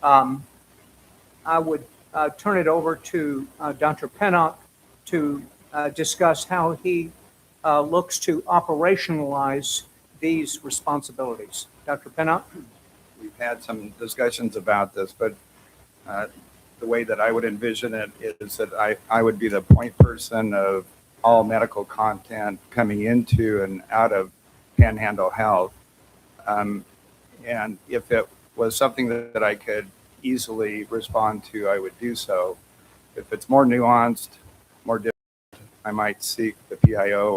S3: I would turn it over to Dr. Pennock to discuss how he looks to operationalize these responsibilities. Dr. Pennock?
S10: We've had some discussions about this, but the way that I would envision it is that I would be the point person of all medical content coming into and out of Panhandle Health. And if it was something that I could easily respond to, I would do so. If it's more nuanced, more difficult, I might seek the PIO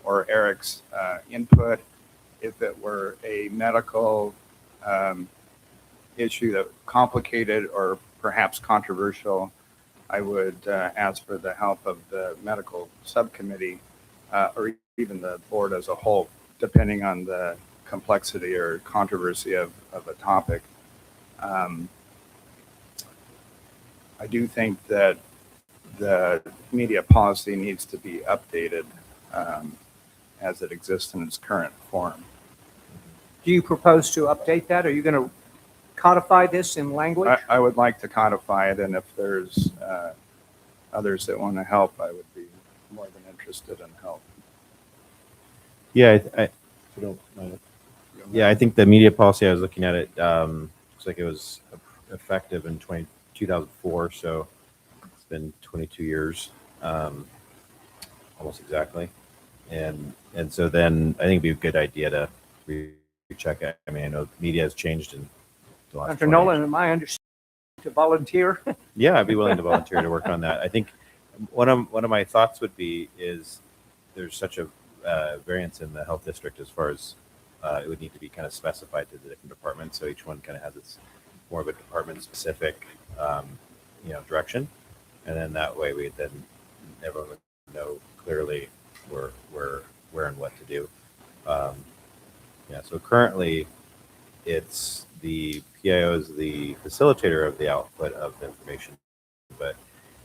S10: or Eric's input. If it were a medical issue that complicated or perhaps controversial, I would ask for the help of the medical subcommittee or even the board as a whole, depending on the complexity or controversy of a topic. I do think that the media policy needs to be updated as it exists in its current form.
S3: Do you propose to update that? Are you going to codify this in language?
S10: I would like to codify it, and if there's others that want to help, I would be more than interested in help.
S8: Yeah, I think the media policy, I was looking at it, looks like it was effective in 2004, so it's been 22 years, almost exactly. And so then I think it'd be a good idea to recheck it. I mean, I know media has changed in the last
S3: Dr.
S8: 20
S3: Nolan,
S8: years.
S3: am I understanding to volunteer?
S8: Yeah, I'd be willing to volunteer to work on that. I think one of my thoughts would be is there's such a variance in the health district as far as it would need to be kind of specified to the different departments. So each one kind of has its more of a department specific, direction. And then that way everyone would know clearly where and what to do. So currently it's the PIO is the facilitator of the output of the information, but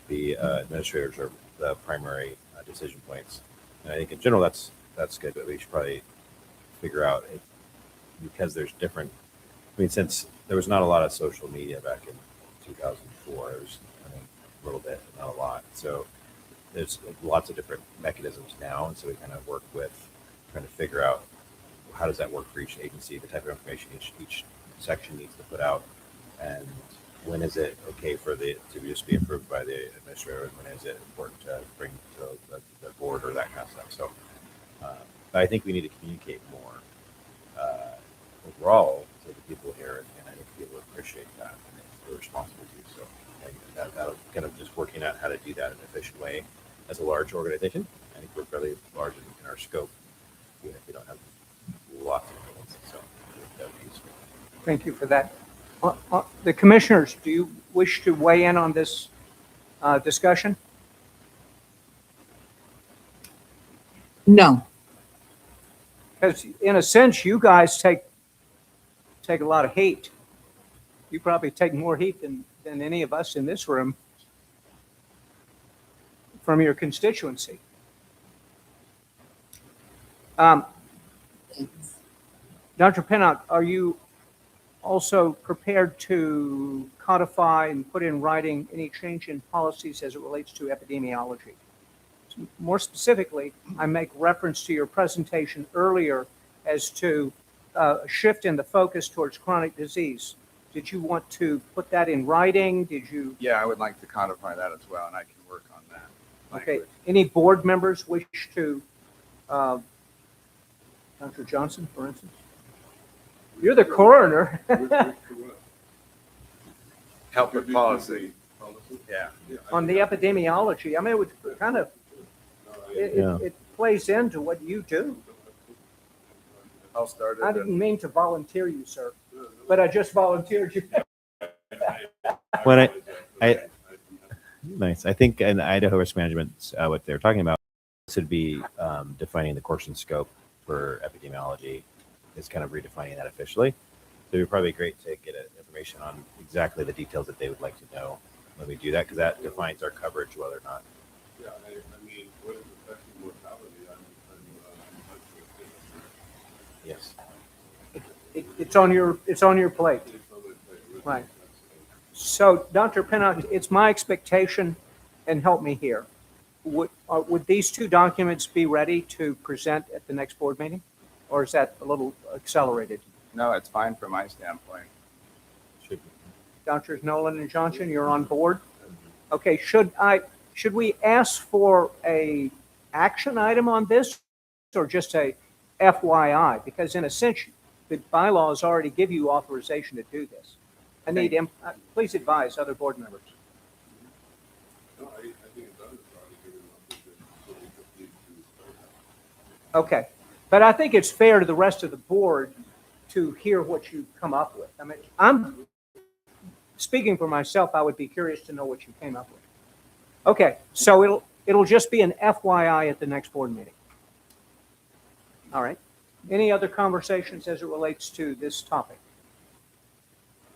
S8: the administrators are the primary decision points. And I think in general that's good, but we should probably figure out because there's different. I mean, since there was not a lot of social media back in 2004, there was a little bit, not a lot. So there's lots of different mechanisms now, and so we kind of work with trying to figure out how does that work for each agency, the type of information each section needs to put out, and when is it okay for to just be approved by the administrator, and when is it important to bring to the board or that kind of stuff. So I think we need to communicate more overall to the people here, and I think people appreciate that, and we're responsible to. So that'll kind of just working out how to do that in an efficient way. As a large organization, I think we're fairly large in our scope, even if we don't have lots of influence. So that would be useful.
S3: Thank you for that. The commissioners, do you wish to weigh in on this discussion?
S12: No.
S3: Because in a sense, you guys take a lot of heat. You probably take more heat than any of us in this room. from your constituency. Dr. Pinnock, are you also prepared to codify and put in writing any change in policies as it relates to epidemiology? More specifically, I make reference to your presentation earlier as to a shift in the focus towards chronic disease. Did you want to put that in writing? Did you?
S10: Yeah, I would like to codify that as well, and I can work on that.
S3: Okay. Any board members wish to, Dr. Johnson, for instance? You're the coroner.
S10: Help with policy. Yeah.
S3: On the epidemiology, I mean, it would kind of, it plays into what you do.
S10: I'll start it.
S3: I didn't mean to volunteer you, sir, but I just volunteered you.
S8: When nice. I think in Idaho risk management, what they're talking about should be defining the course and scope for epidemiology. Is kind of redefining that officially. So it would probably be great to get information on exactly the details that they would like to know when we do that, because that defines our coverage, whether or not.
S9: Yeah, I mean, what is affecting mortality?
S8: Yes.
S3: It's on your plate. Right. So, Dr. Pinnock, it's my expectation, and help me here, would these two documents be ready to present at the next board meeting? Or is that a little accelerated?
S10: No, it's fine from my standpoint.
S8: Should be.
S3: Doctors Nolan and Johnson, you're on board? Okay, should we ask for a action item on this or just a FYI? Because in a sense, the bylaws already give you authorization to do this. I need, please advise other board members.
S9: No, I think it's done.
S3: Okay, but I think it's fair to the rest of the board to hear what you come up with. I mean, I'm speaking for myself. I would be curious to know what you came up with. Okay, so it'll just be an FYI at the next board meeting. All right. Any other conversations as it relates to this topic?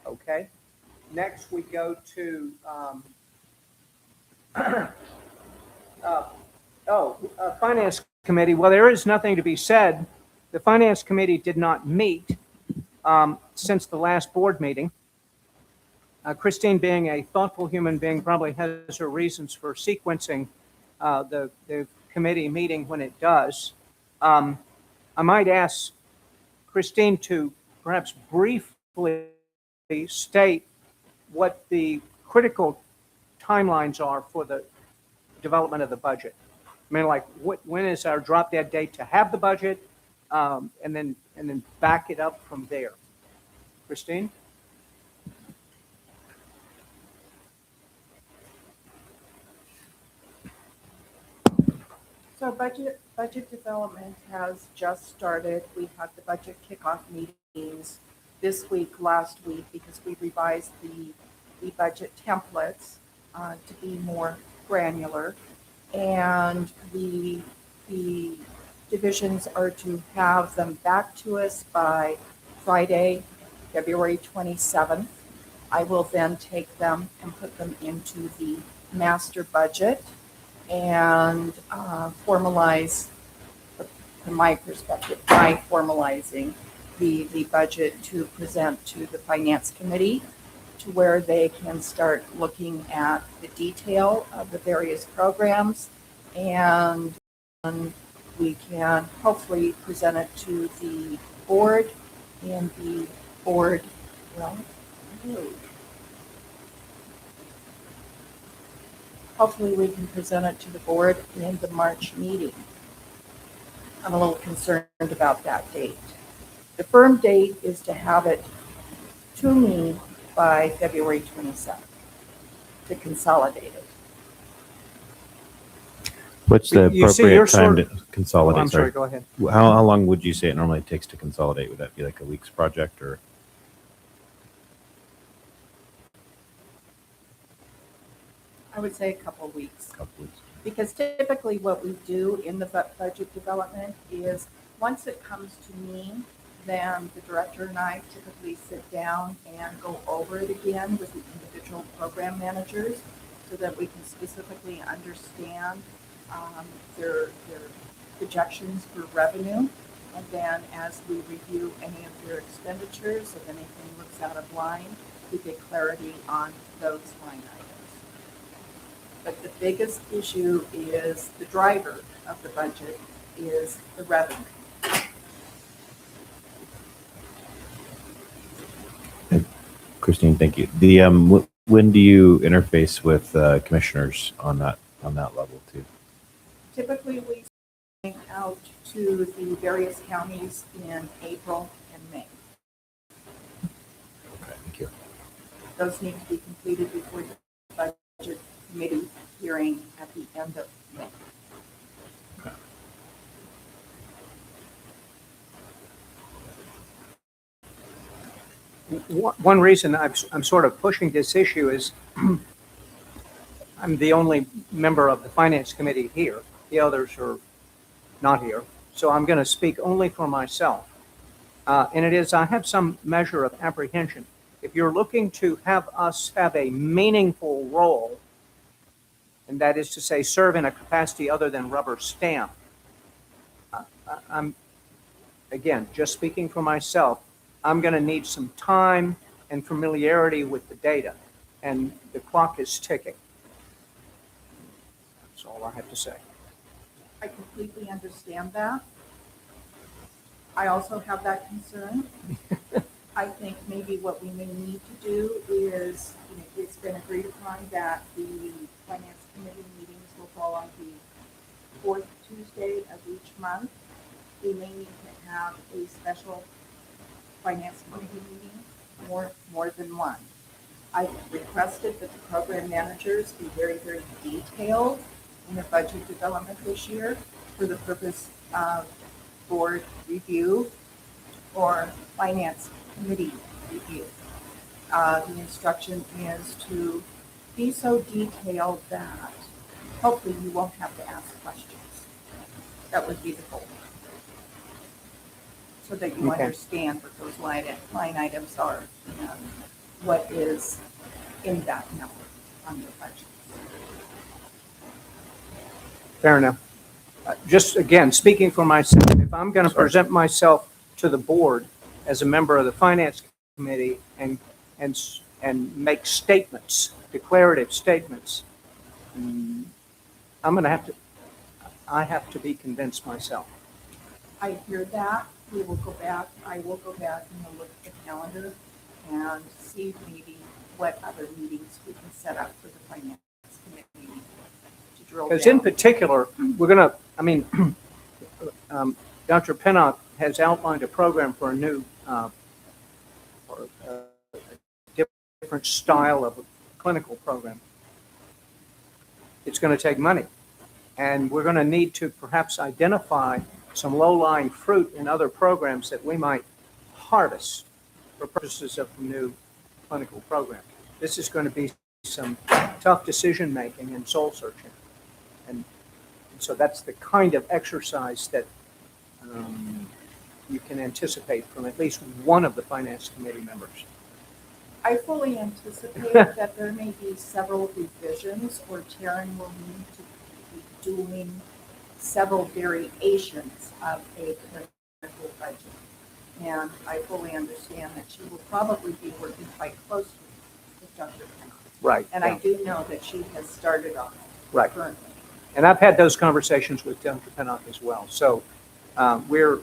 S3: Okay. Next, we go to Finance Committee. Well, there is nothing to be said. The Finance Committee did not meet since the last board meeting. Christine, being a thoughtful human being, probably has her reasons for sequencing the committee meeting when it does. I might ask Christine to perhaps briefly state what the critical timelines are for the development of the budget. I mean, like, when is our drop dead date to have the budget, and then back it up from there. Christine?
S11: So budget development has just started. We had the budget kickoff meetings this week, last week, because we revised the budget templates to be more granular. And the divisions are to have them back to us by Friday, February 27th. I will then take them and put them into the master budget and formalize, from my perspective, by formalizing the budget to present to the Finance Committee, to where they can start looking at the detail of the various programs, and we can hopefully present it to the board, and the board, well, hopefully we can present it to the board in the March meeting. I'm a little concerned about that date. The firm date is to have it to me by February 27th to consolidate it.
S8: What's the
S3: You see,
S8: appropriate time to
S3: Oh,
S8: consolidate?
S3: I'm sorry, go ahead.
S8: How long would you say it normally takes to consolidate? Would that be like a week's project or?
S11: I would say a couple of weeks.
S8: Couple weeks.
S11: Because typically what we do in the budget development is, once it comes to me, then the director and I typically sit down and go over it again with the individual program managers. so that we can specifically understand their projections for revenue. And then as we review any of their expenditures, if anything looks out of line, we get clarity on those line items. But the biggest issue is the driver of the budget is the revenue.
S8: Christine, thank you. The when do you interface with commissioners on that level too?
S11: Typically, we send out to the various counties in April and May.
S8: Okay, thank you.
S11: Those need to be completed before the budget committee hearing at the end of May.
S3: One reason I'm sort of pushing this issue is I'm the only member of the Finance Committee here. The others are not here. So I'm going to speak only for myself. And it is, I have some measure of apprehension. If you're looking to have us have a meaningful role, and that is to say, serve in a capacity other than rubber stamp, I'm, again, just speaking for myself, I'm going to need some time and familiarity with the data, and the clock is ticking. That's all I have to say.
S11: I completely understand that. I also have that concern. I think maybe what we may need to do is, it's been agreed upon that the Finance Committee meetings will fall on the fourth Tuesday of each month. We may need to have a special Finance Committee meeting, more than one. I've requested that the program managers be very, very detailed in their budget development this year for the purpose of board review or Finance Committee review. The instruction is to be so detailed that hopefully you won't have to ask questions. That would be the goal. So that you
S3: Okay.
S11: understand what those line items are and what is in that number on your budget.
S3: Fair enough. Just again, speaking for myself, if I'm going to present myself to the board as a member of the Finance Committee and make statements, declarative statements, I have to be convinced myself.
S11: I hear that. We will go back. I will go back and look at the calendar and see maybe what other meetings we can set up for the Finance Committee to drill
S3: Because in
S11: down.
S3: particular, we're going to, Dr. Pennock has outlined a program for a new, or a different style of a clinical program. It's going to take money. And we're going to need to perhaps identify some low-lying fruit in other programs that we might harvest for purposes of the new clinical program. This is going to be some tough decision-making and soul-searching. And so that's the kind of exercise that you can anticipate from at least one of the Finance Committee members.
S11: I fully anticipate that there may be several revisions or Taryn will need to be doing several variations of a clinical budget. And I fully understand that she will probably be working quite closely with Dr. Pennock.
S3: Right.
S11: And I do know that she has started on it
S3: Right.
S11: currently.
S3: And I've had those conversations with Dr. Pennock as well. So we're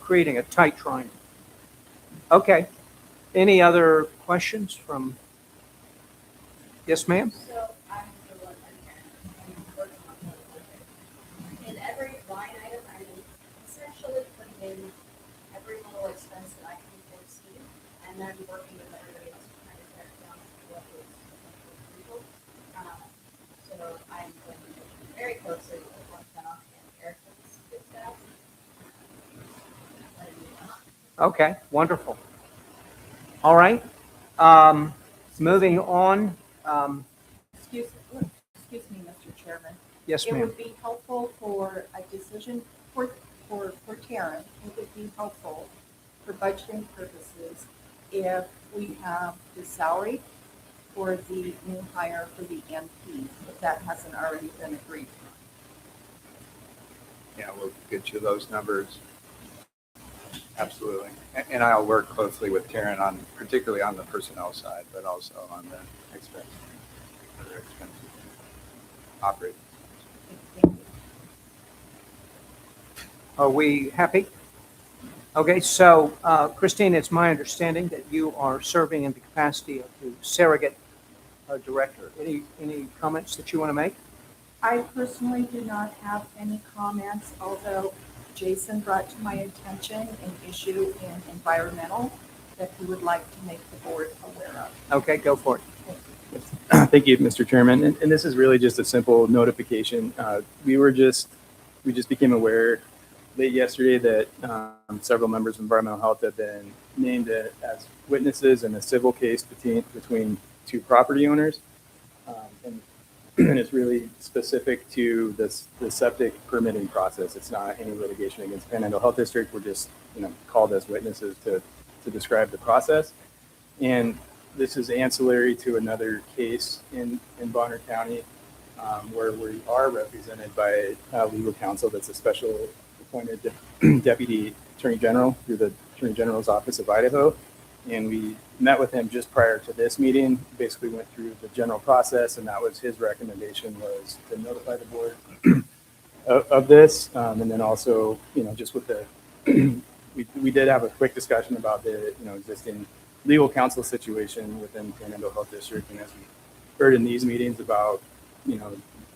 S3: creating a tight triangle. Okay. Any other questions from? Yes, ma'am.
S18: So I'm the one I'm working on the budget. In every line item, I'm essentially putting in every little expense that I can foresee, and then working with everybody else to kind of track down what is legal. So I'm going to work very closely with Dr. Pennock and Eric with the staff. Letting you know.
S3: Okay, wonderful. All right. Moving on.
S11: Excuse me, Mr. Chairman.
S3: Yes,
S11: It
S3: ma'am.
S11: would be helpful for a decision for Taryn. It would be helpful for budgeting purposes if we have the salary for the new hire for the MP, if that hasn't already been agreed.
S10: Yeah, we'll get you those numbers. Absolutely. And I'll work closely with Karen on, particularly on the personnel side, but also on the expense, other expenses, operating.
S3: Are we happy? Okay, so Christine, it's my understanding that you are serving in the capacity of the surrogate director. Any comments that you want to make?
S11: I personally do not have any comments, although Jason brought to my attention an issue in environmental that he would like to make the board aware of.
S3: Okay, go for it.
S17: Thank you, Mr. Chairman. And this is really just a simple notification. We just became aware late yesterday that several members of environmental health have been named as witnesses in a civil case between two property owners. And it's really specific to the septic permitting process. It's not any litigation against Panhandle Health District. We're just, called as witnesses to describe the process. And this is ancillary to another case in Bonner County where we are represented by legal counsel that's a special appointed deputy attorney general through the Attorney General's Office of Idaho. And we met with him just prior to this meeting, basically went through the general process, and that was his recommendation, was to notify the board of this. And then also, just with the, we did have a quick discussion about the, existing legal counsel situation within Panhandle Health District. And as we heard in these meetings about,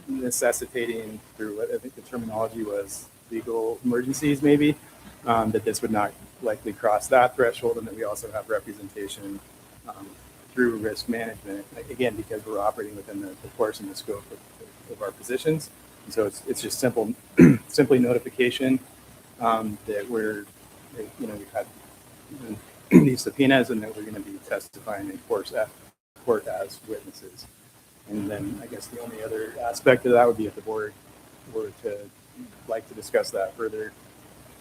S17: necessitating through what I think the terminology was legal emergencies, maybe, that this would not likely cross that threshold, and that we also have representation through risk management, again, because we're operating within the course and the scope of our positions. And so it's just simply notification that we've had these subpoenas and that we're going to be testifying in court as witnesses. And then I guess the only other aspect of that would be if the board were to like to discuss that further,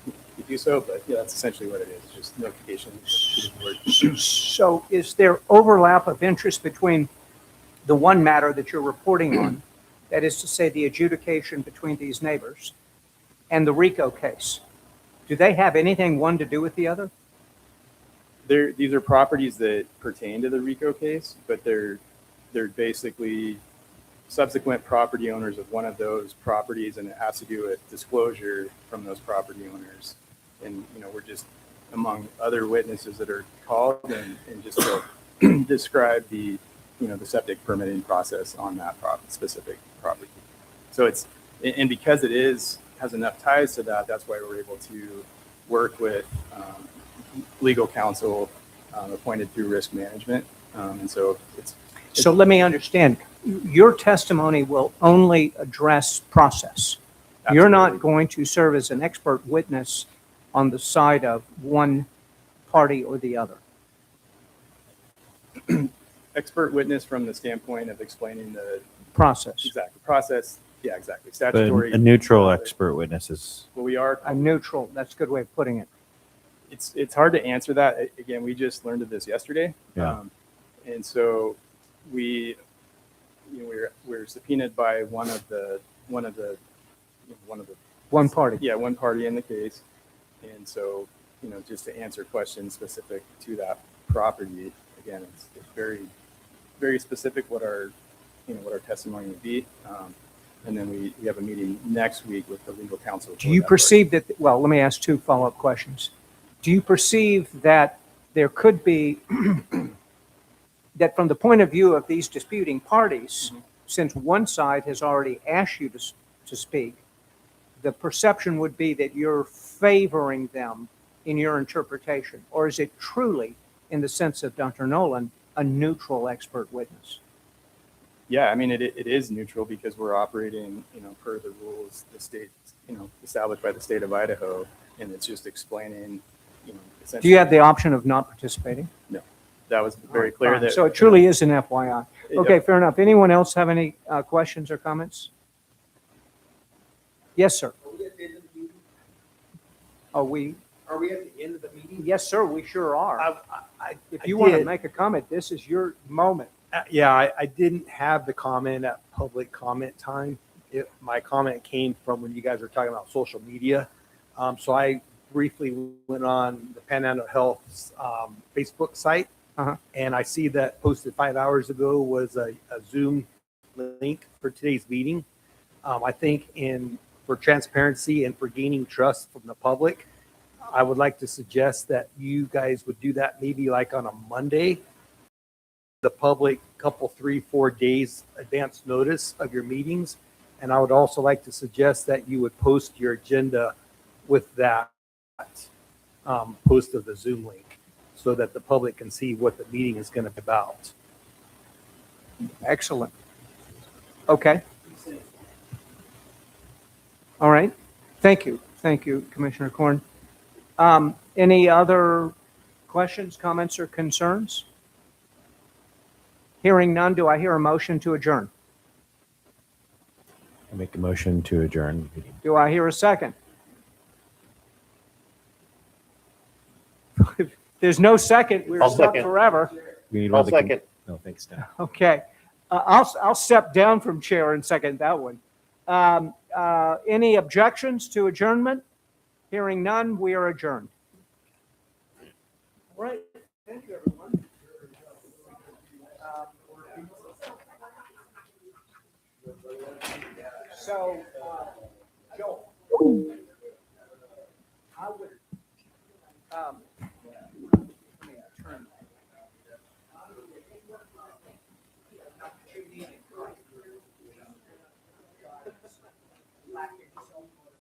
S17: we do so, but yeah, that's essentially what it is, just notification to the board.
S3: So is there overlap of interest between the one matter that you're reporting on, that is to say the adjudication between these neighbors, and the RICO case? Do they have anything one to do with the other?
S17: These are properties that pertain to the RICO case, but they're basically subsequent property owners of one of those properties, and it has to do with disclosure from those property owners. And, we're just among other witnesses that are called and just to describe the septic permitting process on that specific property. So and because it has enough ties to that, that's why we're able to work with legal counsel appointed through risk management. And so
S3: So let me understand, your testimony will only address process.
S17: Absolutely.
S3: You're not going to serve as an expert witness on the side of one party or the other.
S17: Expert witness from the standpoint of explaining the
S3: process.
S17: Exactly. Process. Yeah, exactly.
S8: But
S17: Statutory.
S8: a neutral expert witness is.
S17: Well, we are
S3: a neutral. That's a good way of putting it.
S17: It's hard to answer that. Again, we just learned of this yesterday.
S8: Yeah.
S17: And so we're subpoenaed by one
S3: party.
S17: Yeah, one party in the case. And so, just to answer questions specific to that property, again, it's very, very specific what our testimony would be. And then we have a meeting next week with the legal counsel.
S3: Do you perceive that, well, let me ask two follow-up questions. Do you perceive that there could be, that from the point of view of these disputing parties, since one side has already asked you to speak, the perception would be that you're favoring them in your interpretation? Or is it truly, in the sense of Dr. Nolan, a neutral expert witness?
S17: Yeah, I mean, it is neutral because we're operating, per the rules, the state, established by the state of Idaho, and it's just explaining, essentially.
S3: Do you have the option of not participating?
S17: No, that was very clear. That
S3: So it truly is an FYI. Okay, fair enough. Anyone else have any questions or comments? Yes, sir.
S14: Are we at the end of the meeting?
S3: Yes, sir, we sure are. If
S13: I
S3: you want to
S13: did.
S3: make a comment, this is your moment.
S13: Yeah, I didn't have the comment at public comment time. My comment came from when you guys were talking about social media. So I briefly went on the Panhandle Health's Facebook site, and I see that posted 5 hours ago was a Zoom link for today's meeting. I think for transparency and for gaining trust from the public, I would like to suggest that you guys would do that maybe like on a Monday, the public couple, 3-4 days advance notice of your meetings. And I would also like to suggest that you would post your agenda with that post of the Zoom link so that the public can see what the meeting is going to be about.
S3: Excellent. Okay. All right. Thank you. Thank you, Commissioner Korn. Any other questions, comments, or concerns? Hearing none, do I hear a motion to adjourn?
S8: I make a motion to adjourn.
S3: Do I hear a second? If there's no second, we're
S7: I'll
S3: stuck
S7: second.
S3: forever.
S8: We need
S7: I'll
S8: one of the
S7: second.
S8: No, thanks, Dan.
S3: Okay. I'll step down from chair and second that one. Any objections to adjournment? Hearing none, we are adjourned. All right. Thank you, everyone. So, Joel, I would, let me turn.